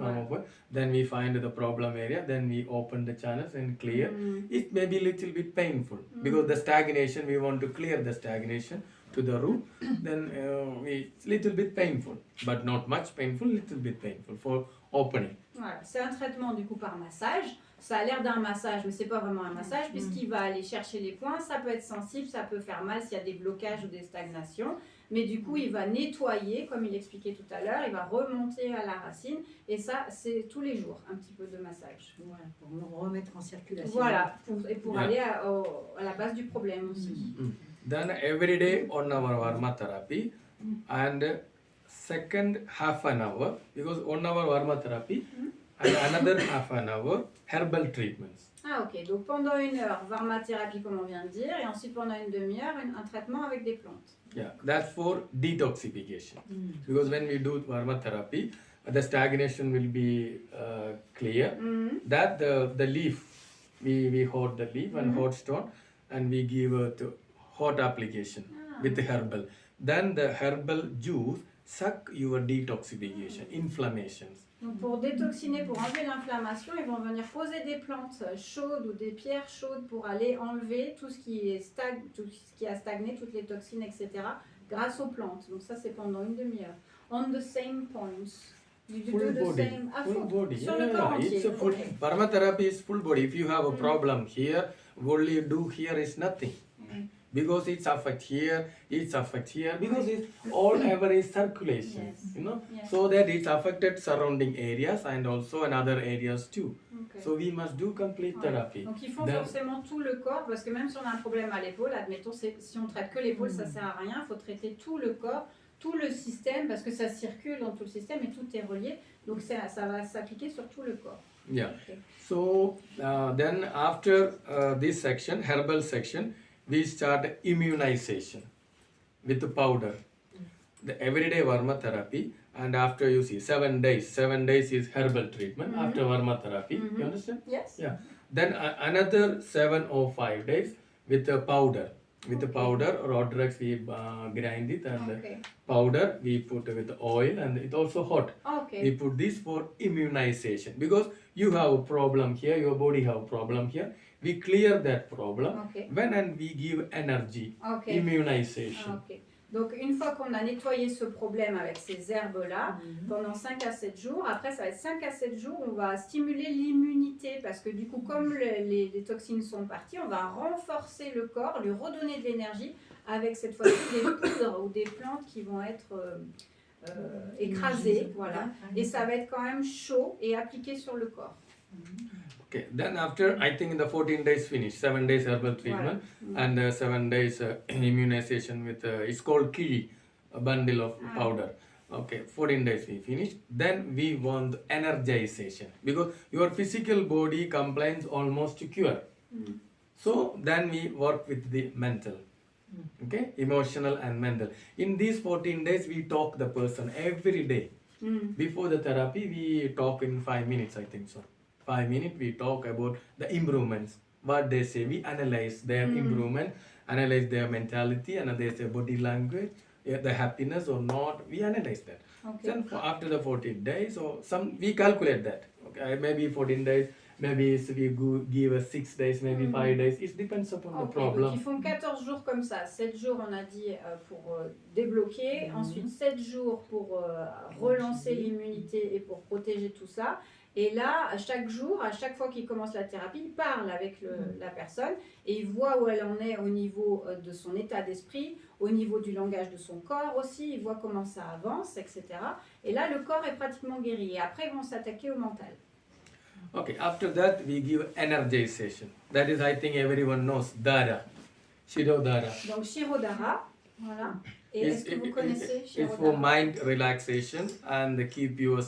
Then we find the problem area. Then we open the channels and clear. It may be little bit painful because the stagnation. We want to clear the stagnation to the root, then it's little bit painful, but not much painful, little bit painful for opening. Voilà, c'est un traitement du coup par massage. Ça a l'air d'un massage, mais c'est pas vraiment un massage puisqu'il va aller chercher les points. Ça peut être sensible, ça peut faire mal s'il y a des blocages ou des stagnations. Mais du coup, il va nettoyer, comme il expliquait tout à l'heure, il va remonter à la racine. Et ça, c'est tous les jours, un petit peu de massage. Voilà, pour le remettre en circulation. Voilà, pour Yeah. aller à la base du problème aussi. Then every day 1 hour Varma therapy and second half an hour, because 1 hour Varma therapy and another half an hour herbal treatments. Ah ok, donc pendant 1 heure, varmathérapie comme on vient de dire, et ensuite pendant une demi-heure, un traitement avec des plantes. Yeah, that's for detoxification. Because when we do Varma therapy, the stagnation will be clear. That the leaf, we hold the leaf and hot stone and we give the hot application with the herbal. Then the herbal juice suck your detoxification, inflammations. Donc pour détoxiner, pour enlever l'inflammation, ils vont venir poser des plantes chaudes ou des pierres chaudes pour aller enlever tout ce qui a stagné, toutes les toxines, etc. grâce aux plantes. Donc ça c'est pendant une demi-heure. On the same points. You do Full the body, same, à full fond, body. sur le corps entier. It's a full. Ok. Varma therapy is full body. If you have a problem here, what you do here is nothing. Because it's affect here, because it's all over is circulation, Yes. you know, Yes. so that it's affected surrounding areas and also in other areas too. Ok. So we must do complete Ouais. therapy. Donc ils font Then- forcément tout le corps parce que même si on a un problème à l'épaule, admettons si on traite que l'épaule ça sert à rien, il faut traiter tout le corps, tout le système parce que ça circule dans tout le système et tout est relié, donc ça va s'appliquer sur tout le corps. Yeah. Ok. So then after this section, herbal section, we start immunization with the powder. The everyday Varma therapy, and after you see 7 days. 7 days is herbal treatment after Varma therapy. You understand? Yes. Yeah. Then another 7 or 5 days with the powder. With the powder, Rodrex we grind it, and the Okay. powder we put with the oil, and it's also hot. Okay. We put this for immunization because you have a problem here, your body have a problem here. We clear that problem Okay. when and we give energy, Okay. immunization. Ok. Donc une fois qu'on a nettoyé ce problème avec ces herbes-là, pendant 5 à 7 jours, après ça va être 5 à 7 jours, on va stimuler l'immunité parce que du coup comme les toxines sont parties, on va renforcer le corps, lui redonner de l'énergie avec cette fois-ci des poudres ou des plantes qui vont être écrasées, voilà. Et ça va être quand même chaud et appliqué sur le corps. Okay, then after I think the 14 days finish, 7 days herbal treatment and 7 days immunization with it's called kiri, a bundle of powder. Okay, 14 days we finish. Then we want energization because your physical body complains almost to cure. So then we work with the mental. Okay, emotional and mental. In these 14 days we talk the person every day. Before the therapy we talk in 5 minutes, I think so. 5 minutes we talk about the improvements, what they say, we analyze their improvement, analyze their mentality, analyze their body language, the happiness or not, we analyze that. Okay. Then after the 14 days or we calculate that. Okay, maybe 14 days, maybe we give 6 days, maybe 5 days, it depends upon the Ok, donc problem. ils font 14 jours comme ça, 7 jours on a dit pour débloquer, ensuite 7 jours pour relancer l'immunité et pour protéger tout ça. Et là, à chaque jour, à chaque fois qu'il commence la thérapie, il parle avec la personne et il voit où elle en est au niveau de son état d'esprit, au niveau du langage de son corps aussi, il voit comment ça avance, etc. Et là, le corps est pratiquement guéri. Et après, ils vont s'attaquer au mental. Okay, after that we give energization. That is, I think everyone knows, Dara, Shirodara. Donc, Shirodara, voilà. Et est-ce que vous connaissez It's for Shirodara? mind relaxation and keep your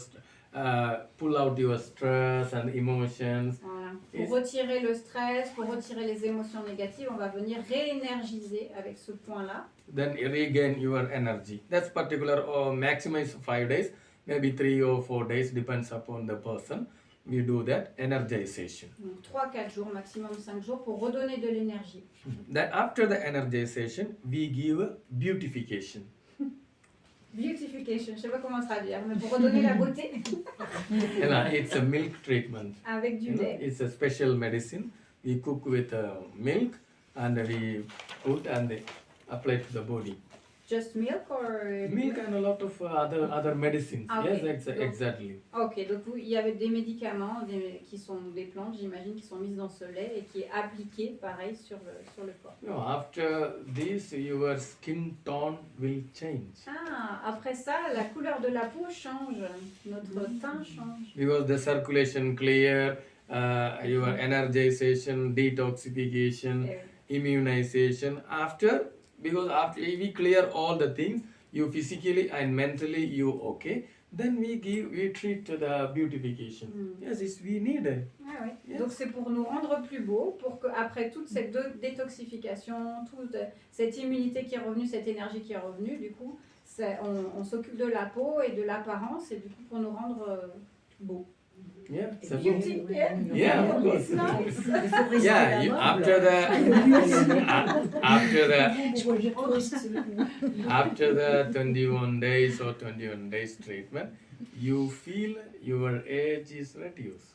pull out your stress and emotions. Voilà. Pour retirer le stress, pour retirer les émotions négatives, on va venir réénergiser avec ce point-là. Then regain your energy. That's particular maximum is 5 days, maybe 3 or 4 days, depends upon the person. We do that energization. Donc 3-4 jours, maximum 5 jours pour redonner de l'énergie. Then after the energization, we give beautification. Beautification, je ne sais pas comment traduire, mais pour redonner la beauté It's a milk treatment. avec du lait. It's a special medicine. We cook with milk and we put and apply to the body. Just milk or Milk and a lot of other medicines. Ah, Yes, okay. exactly. Ok, donc il y avait des médicaments qui sont des plantes, j'imagine, qui sont mises dans ce lait et qui est appliqué, pareil, sur le corps. No, after this, your skin tone will change. Ah, après ça, la couleur de la peau change, notre teint change. Because the circulation clear, your energization, detoxification, immunization. Because after we clear all the things, you physically and mentally you okay, then we treat the beautification. Yes, we need it. Ah, oui. Yes. Donc c'est pour nous rendre plus beaux, pour qu'après toute cette détoxification, toute cette immunité qui est revenue, cette énergie qui est revenue, du coup, on s'occupe de la peau et de l'apparence, et du coup pour nous rendre beaux. Yeah, so Beauty, yeah. Yeah, of course. Il faut rester Yeah, là-bas. after the 21 days or 21 days treatment, you feel your age is reduced.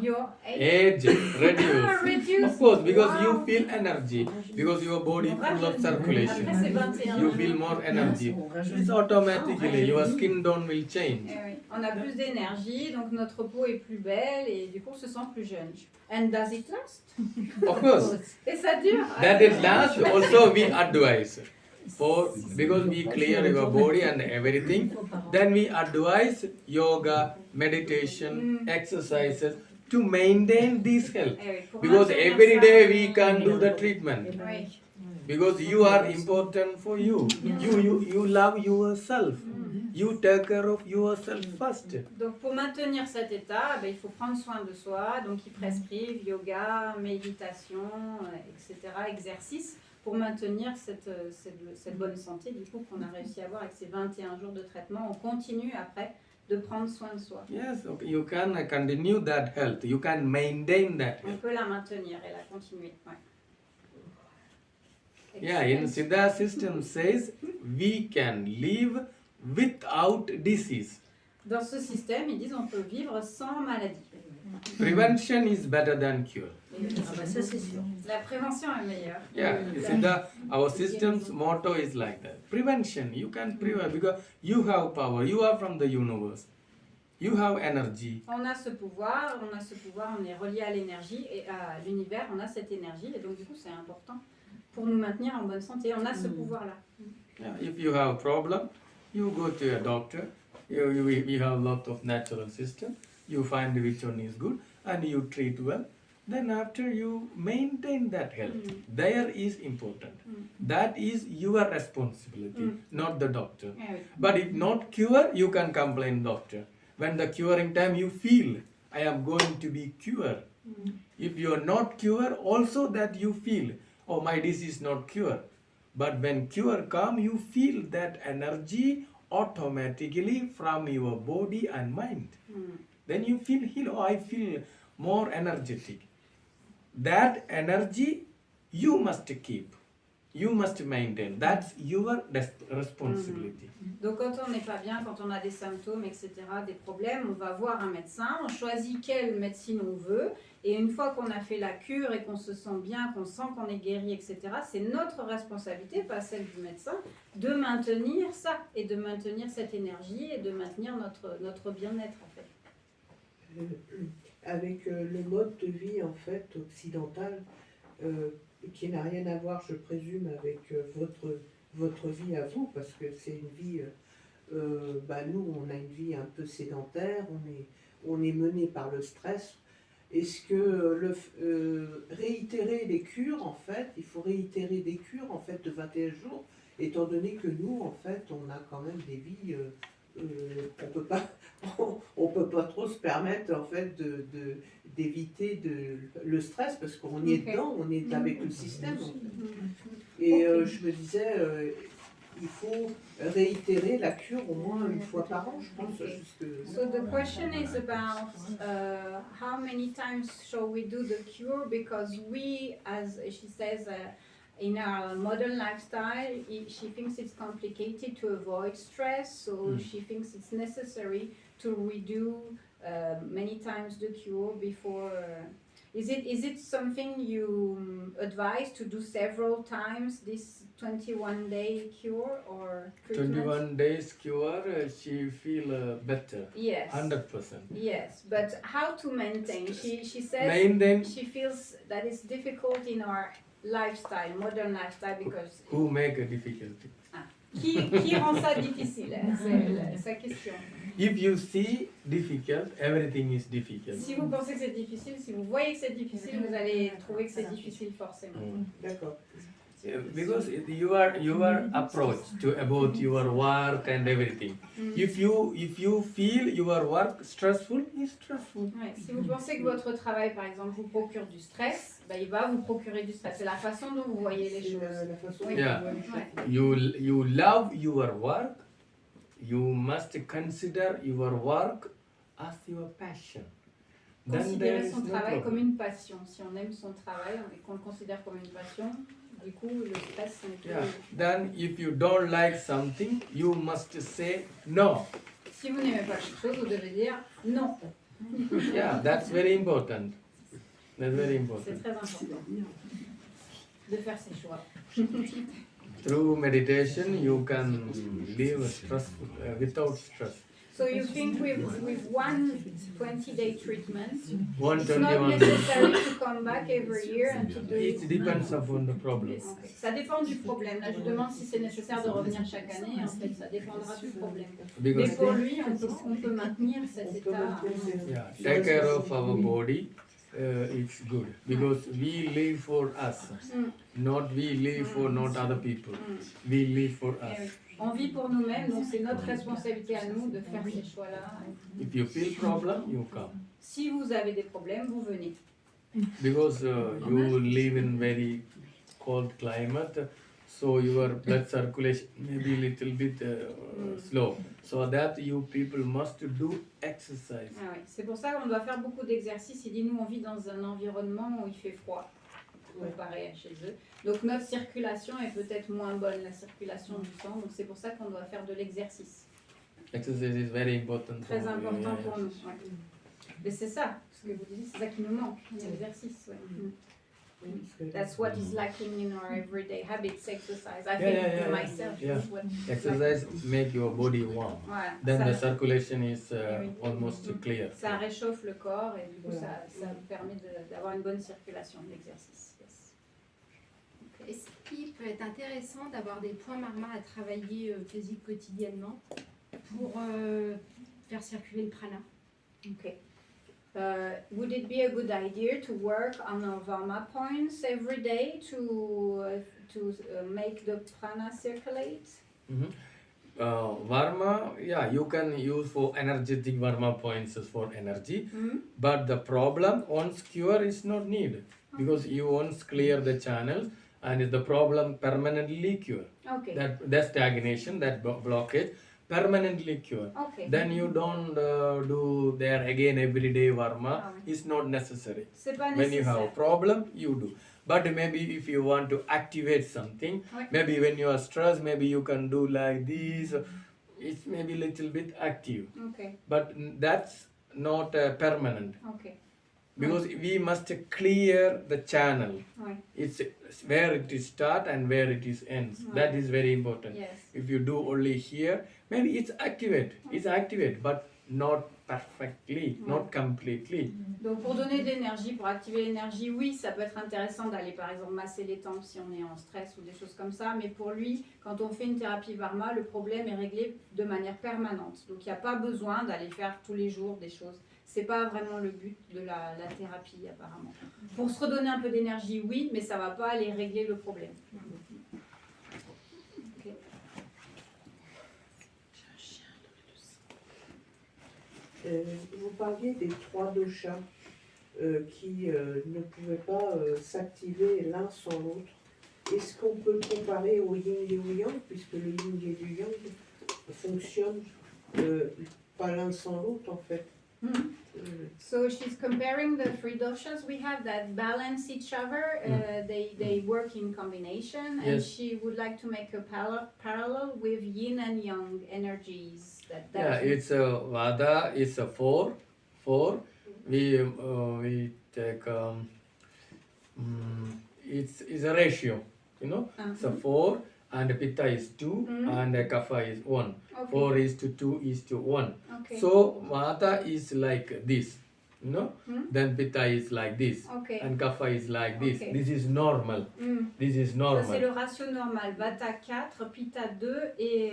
Your Age reduced. reduced. Of course, because Wow. you feel energy, because your body full of circulation. Après c'est 21 You jours. feel more energy. It's automatically, your skin tone will change. Eh oui. On a plus d'énergie, donc notre peau est plus belle et du coup on se sent plus jeune. And does it last? Of course, Et ça dure. that is last also we advise. Because we clear your body and everything, then we advise yoga, meditation, exercises to maintain this health. Eh oui, pour Because maintenir every ça. day we can do the treatment. Oui. Because you are important for you. You love yourself. You take care of yourself first. Donc pour maintenir cet état, il faut prendre soin de soi. Donc ils prescrivent yoga, méditation, etc., exercice pour maintenir cette bonne santé du coup qu'on a réussi à avoir avec ces 21 jours de traitement. On continue après de prendre soin de soi. Yes, okay. You can continue that health. You can maintain that On health. peut la maintenir et la continuer. Ouais. Yeah, in Excellent. Siddha system says we can live without disease. Dans ce système, ils disent on peut vivre sans maladie. Prevention is better than cure. Ah bah ça c'est sûr. La prévention est meilleure. Yeah, Siddha, our system's motto is like that. Prevention, you can prevent because you have power. You are from the universe. You have energy. On a ce pouvoir, on est relié à l'énergie et à l'univers, on a cette énergie et donc du coup c'est important pour nous maintenir en bonne santé. On a ce pouvoir-là. Yeah, if you have a problem, you go to a doctor. We have a lot of natural system. You find which one is good and you treat well. Then after you maintain that health. There is important. That is your responsibility, not the doctor. Eh oui. But if not cure, you can complain doctor. When the curing time you feel, I am going to be cured. If you are not cured, also that you feel, oh my disease is not cured. But when cure come, you feel that energy automatically from your body and mind. Then you feel healed. Oh, I feel more energetic. That energy you must keep. You must maintain. That's your responsibility. Donc quand on n'est pas bien, quand on a des symptômes, etc., des problèmes, on va voir un médecin, on choisit quelle médecine on veut, et une fois qu'on a fait la cure et qu'on se sent bien, qu'on sent qu'on est guéri, etc., c'est notre responsabilité, pas celle du médecin, de maintenir ça, et de maintenir cette énergie, et de maintenir notre bien-être, en fait. Avec le mode de vie en fait occidental, qui n'a rien à voir, je présume, avec votre vie à vous, parce que c'est une vie, nous on a une vie un peu sédentaire, on est mené par le stress. Est-ce que réitérer les cures, en fait, il faut réitérer des cures en fait de 21 jours, étant donné que nous, en fait, on a quand même des vies, on peut pas trop se permettre en fait d'éviter le stress parce qu'on y est dedans, on est avec le système. En fait. Et je me disais, il faut réitérer la cure au moins une fois par an, je pense. So the question is about how many times shall we do the cure, because we, as she says, in our modern lifestyle, she thinks it's complicated to avoid stress, so she thinks it's necessary to redo many times the cure before Is it something you advise to do several times, this 21-day cure or treatment? 21 days cure, she feel better. Yes. 100%. Yes, but how to maintain? She says Maintain. she feels that it's difficult in our lifestyle, modern lifestyle, because Who make a difficulty? qui rend ça difficile? C'est sa question. If you see difficult, everything is difficult. Si vous pensez que c'est difficile, si vous voyez que c'est difficile, vous allez trouver que c'est difficile forcément. D'accord. Because your approach to about your work and everything. If you feel your work stressful, it's stressful. Ouais, si vous pensez que votre travail, par exemple, vous procure du stress, il va vous procurer du stress. C'est la façon dont vous voyez les C'est choses. la façon Oui. dont Yeah. on voit les choses. Ouais. You love your work. You must consider your work as your passion. Then there Considérer is son no travail problem. comme une passion. Si on aime son travail et qu'on le considère comme une passion, du coup, le stress n'est plus... Yeah. Then if you don't like something, you must say no. Si vous n'aimez pas quelque chose, vous devez dire non. Yeah, that's very important. That's very C'est important. très important de faire ses choix. Through meditation, you can live stressful, without stress. So you think with one 20-day treatment, it's not 121 days. necessary to come back every year and to do It it? depends upon the problem. Ok. Ça dépend du problème. Là, je demande si c'est nécessaire de revenir chaque année. En fait, ça dépendra du problème. Mais Because pour lui, on peut maintenir cet On peut état. maintenir ces- yeah, take care of our body. It's good because we live for us, not we live for not other people. We live for Eh oui. us. On vit pour nous-mêmes, donc c'est notre responsabilité à nous de faire ces choix-là. If you feel problem, you come Si vous avez des problèmes, vous venez. because you live in very cold climate, so your blood circulation may be little bit slow. So that you people must do exercise. Ah oui. C'est pour ça qu'on doit faire beaucoup d'exercices. Il dit, nous, on vit dans un environnement où il fait froid, comparé à chez eux. Donc notre circulation est peut-être moins bonne, la circulation du sang. Donc c'est pour ça qu'on doit faire de l'exercice. Exercise is very important. Très for you, important yeah, pour nous. Ouais. Mais c'est ça, ce que vous dites, c'est ça qui nous manque, l'exercice. Ouais. That's what is lacking in our everyday habits, exercise. I think myself, yeah. that's what. Exercise make your body warm. Voilà. Then the Ça, circulation is Oui. almost clear. ça réchauffe le corps et du coup Voilà. ça permet d'avoir une bonne circulation de l'exercice. Yes. Est-ce qu'il peut être intéressant d'avoir des points marma à travailler physique quotidiennement pour faire circuler le prana? Okay. Would it be a good idea to work on our Varma points every day to make the prana circulate? Varma, yeah, you can use for energetic Varma points for energy, but the problem once cure is not needed because you once clear the channels and the problem permanently cure. Okay. That stagnation, that blockage permanently cure. Okay. Then you don't do there again every day Varma. Ah. It's not necessary. C'est pas When you have a nécessaire. problem, you do. But maybe if you want to activate something, Oui. maybe when you are stressed, maybe you can do like this. It's maybe little bit active, Okay. but that's not permanent Okay. because we must clear the channel. Oui. It's where it is start and where it is ends. Right. That is very important. Yes. If you do only here, maybe it's activate, but not perfectly, not completely. Donc pour donner de l'énergie, pour activer l'énergie, oui, ça peut être intéressant d'aller par exemple masser les tempes si on est en stress ou des choses comme ça, mais pour lui, quand on fait une thérapie Varma, le problème est réglé de manière permanente. Donc il n'y a pas besoin d'aller faire tous les jours des choses. C'est pas vraiment le but de la thérapie apparemment. Pour se redonner un peu d'énergie, oui, mais ça va pas aller régler le problème. Ok. Vous parliez des 3 doshas qui ne pouvaient pas s'activer l'un sans l'autre. Est-ce qu'on peut le comparer au yin et au yang, puisque le yin et le yang fonctionnent pas l'un sans l'autre en fait? So she's comparing the 3 doshas we have that balance each other. They work in combination, and Yes. she would like to make a parallel with yin and yang energies. Yeah, it's a Vada. It's a four. We take it's a ratio, you know. So 4 and pitta is 2 and kapha is 1. Okay. 4 is to 2 is to 1. Okay. So vata is like this, you know. Then pitta is like this, Okay. and kapha is like this. Okay. This is normal. This is Ça, c'est normal. le ratio normal. Vata 4, Pitta 2 et.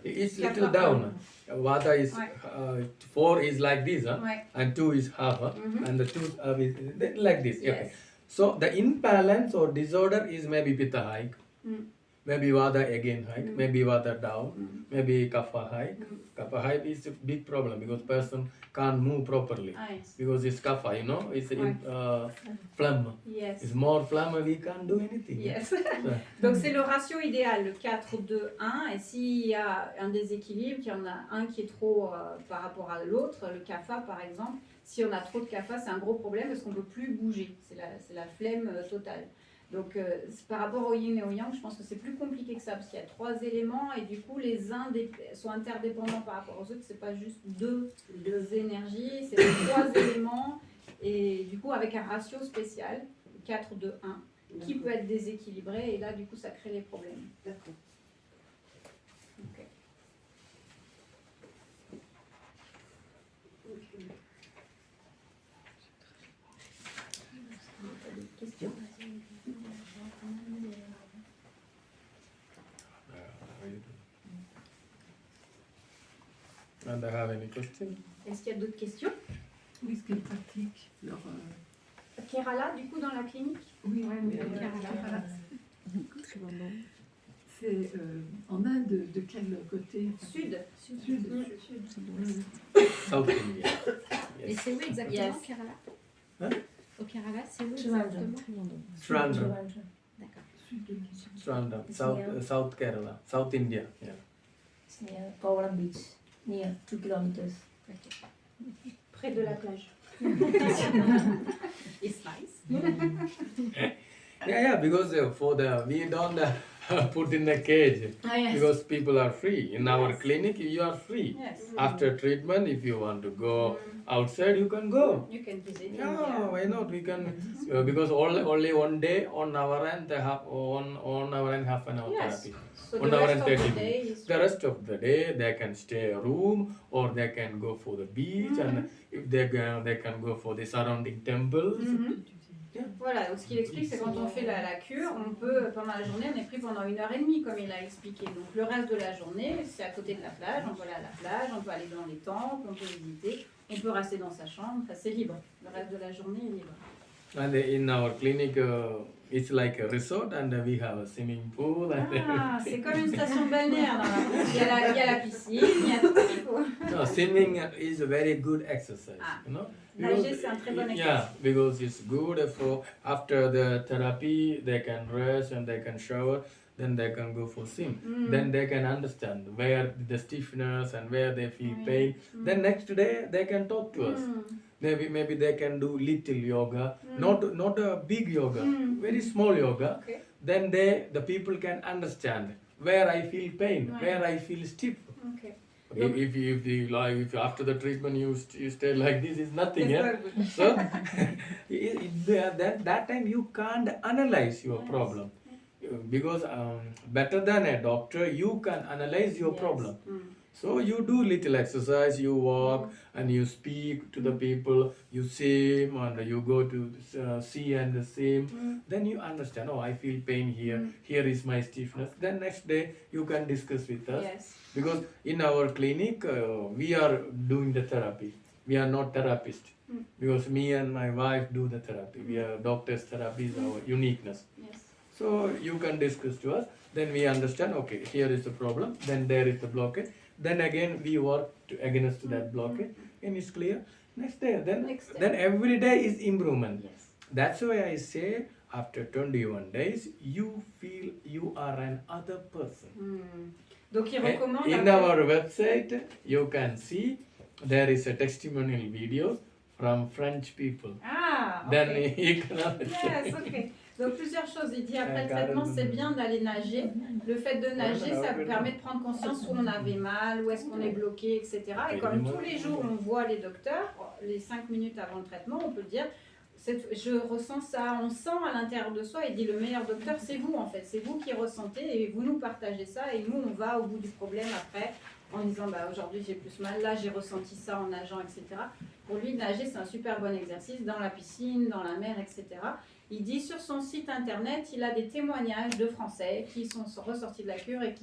It's kapha little down. Vata is Ouais. 4 is like this, huh? Ouais. And 2 is half, huh? And the 2 is like this. Yes. Okay. So the imbalance or disorder is maybe pitta high, maybe vata again high, maybe vata down, maybe kapha high. Kapha high is a big problem because person can't move properly Ah, yes. because it's kapha, you know, it's phlegm. Yes. It's more phlegm, we can't do anything. Yes. So, Donc c'est le ratio idéal, le 4, 2, 1. Et s'il y a un déséquilibre, qu'il y en a un qui est trop par rapport à l'autre, le kapha par exemple, si on a trop de kapha, c'est un gros problème parce qu'on ne peut plus bouger. C'est la flemme totale. Donc par rapport au yin et au yang, je pense que c'est plus compliqué que ça parce qu'il y a 3 éléments et du coup les uns sont interdépendants par rapport aux autres. C'est pas juste deux énergies, c'est 3 éléments et du coup avec un ratio spécial, 4, 2, 1, qui peut être déséquilibré et là du coup ça crée les problèmes. D'accord. Ok. Question. and I have any question? Est-ce qu'il y a d'autres questions? Où est-ce qu'elle pratique leur, Kerala, du coup, dans la clinique? Oui, oui, Kerala. C'est en Inde, de quel côté? Sud. Sud. South India. Et Yes. c'est où exactement, Yes. Kerala? Hein? Au Kerala, c'est où Trivandrum. exactement? Trivandrum. D'accord. Trivandrum. It's South, near- South Kerala. South India. Yeah. It's near Kovalam Beach, near 2 kilometers. Près de la plage. It's nice. Yeah, because we don't put in a cage Ah, yes. because people are free. In our Yes. clinic, you are free. Yes. After treatment, if you want to go outside, you can go. You can visit Yeah, India. why not? We can because only one day on our end, they have on our end half an hour Yes. therapy. So 1 the hour rest and of 30 the day minutes. is The rest of the day, they can stay a room or they can go for the beach, and if they can go for the surrounding temples. Voilà, donc ce qu'il explique, c'est quand on fait la cure, on peut, pendant la journée, on est pris pendant 1h30, comme il a expliqué. Donc le reste de la journée, c'est à côté de la plage, on peut aller à la plage, on peut aller dans les temples, on peut visiter, on peut rester dans sa chambre, enfin, c'est libre. Le reste de la journée est libre. And in our clinic, it's like a resort, and we have a swimming pool. And Ah, c'est comme une station balnéaire. Il y a la piscine, il y a tout ce qu'il faut. no, swimming is a very good exercise. Ah. You know. Nager, c'est un très bon Yeah, exercice. because it's good for after the therapy, they can rest and they can shower. Then they can go for swim. Then they can understand where the stiffness and where they feel pain. Then next day they can talk to us. Maybe they can do little yoga, not a big yoga, very small yoga. Okay. Then the people can understand where I feel pain, Right. where I feel stiff. Okay. If after the treatment you stay like this, is nothing. It's Yeah. very good. So that time you can't analyze your problem because better than a doctor you can analyze your Yes. problem. So you do little exercise, you walk and you speak to the people, you swim and you go to sea and swim. Then you understand, oh, I feel pain here, here is my stiffness. Then next day you can discuss with us. Yes. Because in our clinic, we are doing the therapy. We are not therapists. Because me and my wife do the therapy. We are doctors' therapy is our uniqueness. Yes. So you can discuss to us. Then we understand, okay, here is the problem. Then there is the blockage. Then again we work against that blockage. And it's clear. Next day. Then every day is improvement. Yes. That's why I say after 21 days, you feel you are an other person. Donc il recommande. In our website, you can see there is a testimonial video from French people. Ah, ok. Then you can understand. Yes, ok. Donc plusieurs choses. Il dit après le traitement, c'est bien d'aller nager. Le fait de nager, ça vous permet de prendre conscience où on avait mal, où est-ce qu'on est bloqué, etc. Et comme tous les jours on voit les docteurs, les 5 minutes avant le traitement, on peut dire Je ressens ça, on sent à l'intérieur de soi. Il dit le meilleur docteur, c'est vous en fait. C'est vous qui ressentez et vous nous partagez ça. Et nous, on va au bout du problème après en disant bah, aujourd'hui j'ai plus mal, là j'ai ressenti ça en nageant, etc. Pour lui, nager, c'est un super bon exercice dans la piscine, dans la mer, etc. Il dit sur son site internet, il a des témoignages de Français qui sont ressortis de la cure et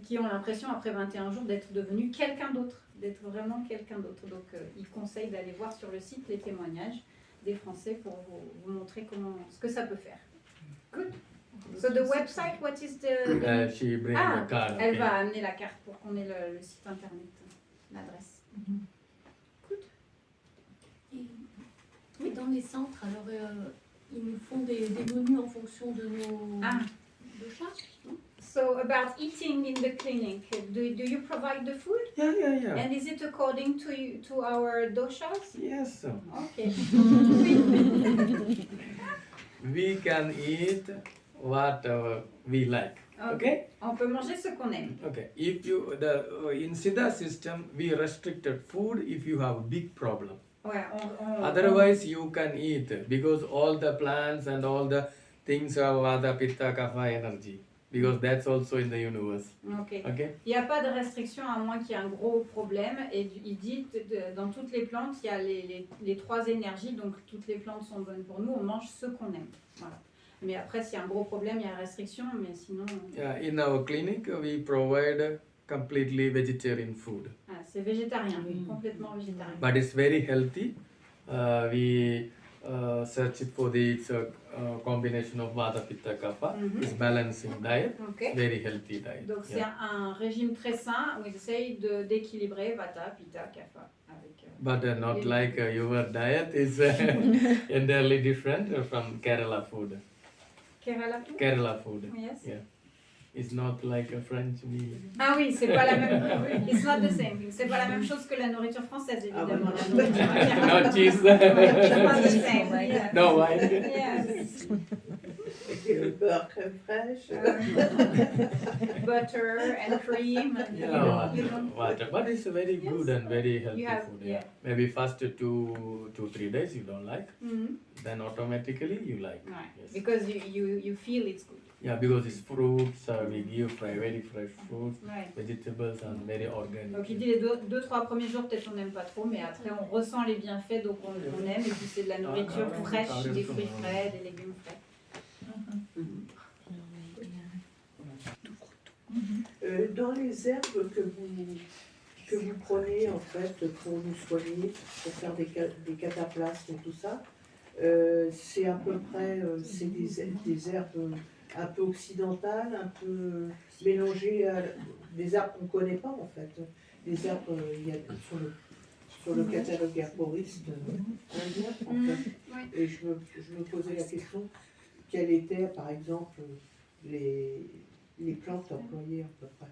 qui ont l'impression après 21 jours d'être devenus quelqu'un d'autre, d'être vraiment quelqu'un d'autre. Donc il conseille d'aller voir sur le site les témoignages des Français pour vous montrer ce que ça peut faire. Good. So the website, what is the... She bring the card. Elle Okay. va amener la carte pour qu'on ait le site internet, l'adresse. Et dans les centres, alors ils nous font des menus en fonction de nos charges, non? So about eating in the clinic, do you provide the food? Yeah. And is it according to our doshas? Yes. Okay. We can eat what we like. Okay. On peut manger ce qu'on aime. Okay. If you in siddha system we restricted food if you have a big problem. Ouais, Otherwise you can eat because all the plants and all the things have vata, pitta, kapha energy because that's also in the universe. Ok. Okay. Il n'y a pas de restriction à moins qu'il y ait un gros problème. Et il dit dans toutes les plantes, il y a les trois énergies, donc toutes les plantes sont bonnes pour nous. On mange ce qu'on aime. Voilà. Mais après, s'il y a un gros problème, il y a restriction. Mais sinon. In our clinic we provide completely vegetarian food. C'est végétarien, complètement végétarien. But it's very healthy. We search it for the combination of vata, pitta, kapha. It's balancing diet. Okay. Very healthy diet. Donc c'est un régime très sain où ils essayent d'équilibrer vata, pitta, kapha. But not like your diet is entirely different from Kerala food. Kerala food? Kerala food. Yes. Yeah. It's not like a French meal. Ah oui, c'est pas la même. It's not the same thing. C'est pas la même chose que la nourriture française, évidemment. La nourriture No cheese. It's not the same. Yeah. No wine. Yes. Et le beurre crème fraîche. Butter and cream. And Yeah, you know. water. But it's very good and very healthy You have, food. yeah. Maybe first 2-3 days you don't like, then automatically you like. Ouais. Yes. Because you feel it's good. Yeah, because it's fruits, we give very fresh fruits, Ouais. vegetables and very organic. Donc il dit les 2-3 premiers jours peut-être on n'aime pas trop, mais après on ressent les bienfaits donc on aime et puis c'est de la nourriture fraîche, des fruits frais, des légumes frais. Dans les herbes que vous prenez en fait pour nous soigner, pour faire des cataplasmes et tout ça, c'est à peu près c'est des herbes un peu occidentales, un peu mélangées à des herbes qu'on ne connaît pas en fait. Des herbes il y a sur le catalogue herboriste indien en fait. Et je me posais la question quelles étaient par exemple les plantes employées à peu près.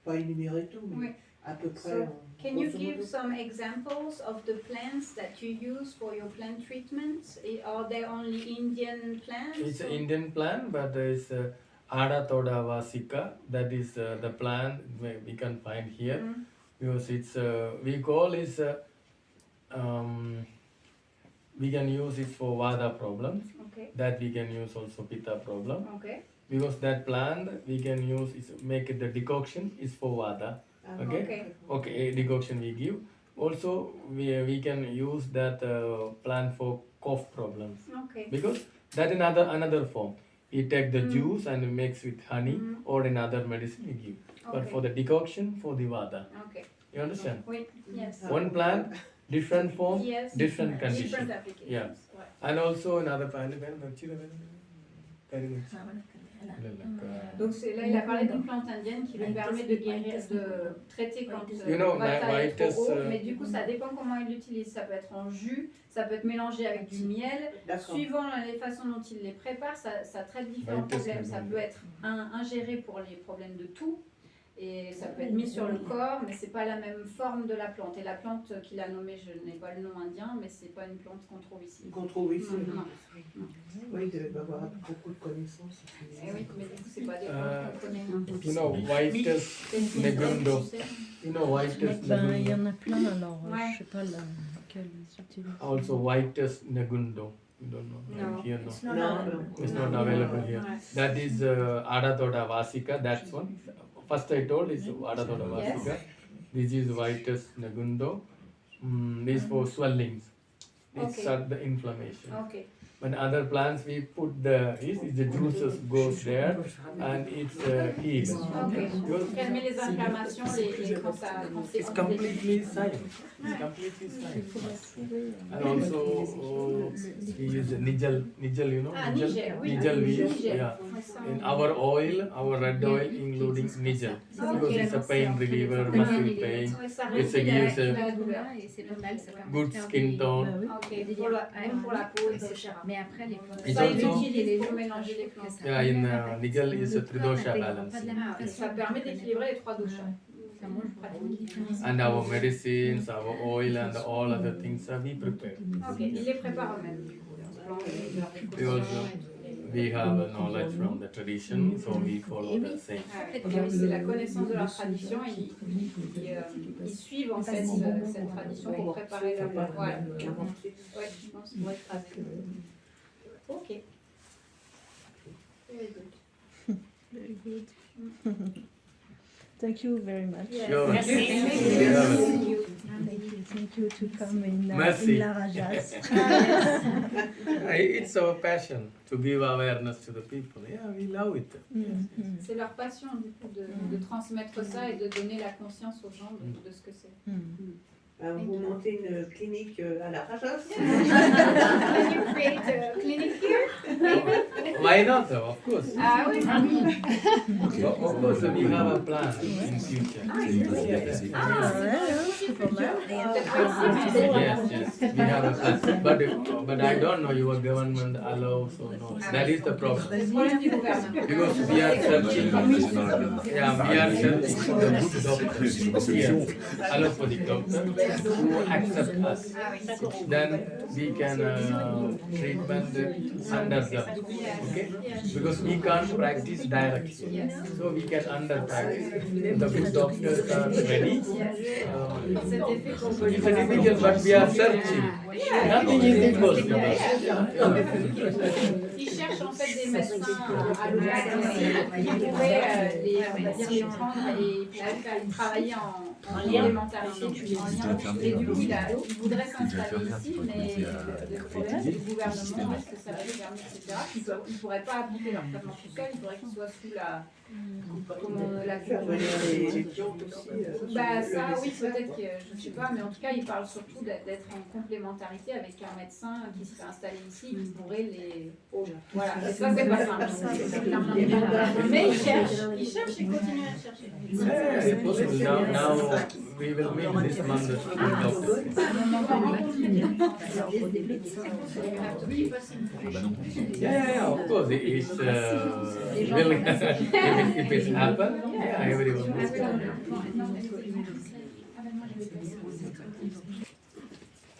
Pas énumérer tout, mais à peu près. So, can you give some examples of the plants that you use for your plant treatments? Are they only Indian plants? It's an Indian plant, but it's Ada Toda Vasika. That is the plant we can find here because it's we call it we can use it for vata problems. Okay. That we can use also pitta problem. Okay. Because that plant we can use make it the decoction is for vata. Okay, decoction we give. Also we can use that plant for cough problems. Okay. Because that in another form. We take the juice and mix with honey or in other medicine we give. But for the decoction for the vata. Okay. You understand? Oui. Yes. One plant, different form, Yes. different condition. Different applications. Yeah. Ouais. And also another plant. Donc là, il a parlé d'une plante indienne qui lui permet de guérir, de traiter quand You know, vata est trop white haut, is, mais du coup ça dépend comment il l'utilise. Ça peut être en jus, ça peut être mélangé avec du miel. D'accord. Suivant les façons dont il les prépare, ça traite différents White is problèmes. Ça good. peut être ingéré pour les problèmes de toux. Et ça peut être mis sur le corps, mais c'est pas la même forme de la plante. Et la plante qu'il a nommée, je n'ai pas le nom indien, mais c'est pas une plante qu'on trouve ici. Qu'on trouve ici. Non. Oui, il devait avoir beaucoup de connaissances. Eh oui, mais du coup, c'est pas des plantes qu'on connaît. You know, whitus negundo. You know, whitus Ben, il y negundo. en a plein alors, Ouais. je sais pas laquelle ils utilisent. Also, whitus negundo. You don't know. No. Here, no. Non, non. It's not available here. Ouais. That is Adathoda Vasika, that's one. First I told is Adathoda Vasika. This is Vitus Nagundo. This is for swellings. These Okay. are the inflammation. Ok. When other plants we put the juices goes there and it's healed. Ok. Calmer les inflammations quand c'est It's completely silent. It's completely silent. And also we use Nigel, you know? Ah, Nigel, oui. Nigel we use, Nigel. yeah. Ouais, ça. In our oil, our red oil, including Nigel. Because it's a pain reliever, muscle pain, Ouais, ça It's a réduit gives la douleur. Et c'est pas mal, ça permet de good faire skin des- tone. Ok, même pour la peau, etc. Mais après, les plantes. It's Ça, il also- utilise pour mélanger les plantes. Yeah, in Nigel is a tridosha balance. Ah, ça permet d'équilibrer les trois doshas. Enfin, moi, je pratique. And our medicines, our oil, and all other things we prepare. Ok, ils les préparent eux-mêmes. Du coup, We also we have a knowledge from the tradition, so we follow the same. Ah ouais. Donc, c'est la connaissance de leur tradition. Ils suivent en fait cette tradition pour préparer leur plat. Voilà. Ouais, je pense qu'on va être avec. Ok. Very good. Very good. Thank you very much. You're welcome. Merci. You're welcome. Thank you to come in Merci. La Rajas. It's our passion to give awareness to the people. Yeah, we love it. C'est leur passion du coup de transmettre ça et de donner la conscience aux gens de ce que c'est. Vous montez une clinique à la Rajas. Can you create a clinic here? Why not? Of course. Ah oui. Of course, we have a plan in future. Yes, we have a plan. But I don't know your government allows or not. That is the problem. C'est le problème du gouvernement. Because we are searching, yeah, we are searching for the good doctors here, allopathic doctors who accept us. Then we can treatment under them, okay? Because we can't practice directly, so we can under practice. The good doctors are ready. It's a difficult, but we are searching. Nothing is impossible. Ils cherchent en fait des médecins allopathiques qui pourraient les prendre et travailler en complémentarité, en lien. Et du coup, il voudrait s'installer ici, mais le problème du gouvernement, est-ce que ça va les permettre, etc. Ils ne pourraient pas appliquer leur traitement tout seul, il faudrait qu'ils soient sous la... Faire venir les plantes aussi. Bah ça oui peut-être que je ne sais pas, mais en tout cas il parle surtout d'être en complémentarité avec un médecin qui serait installé ici qui pourrait les... Voilà, et ça c'est pas simple. Mais il cherche et continue à chercher. Yeah, it's possible. Now we will meet this month the doctor. Yeah, of course. It's will if it happen, yeah, everyone will come.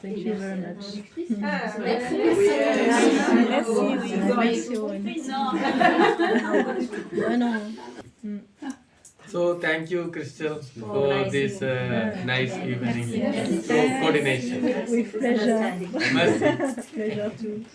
Thank you very much. Merci. So thank you, Crystal, for this nice evening. So coordination. With pleasure. Merci. Pleasure too.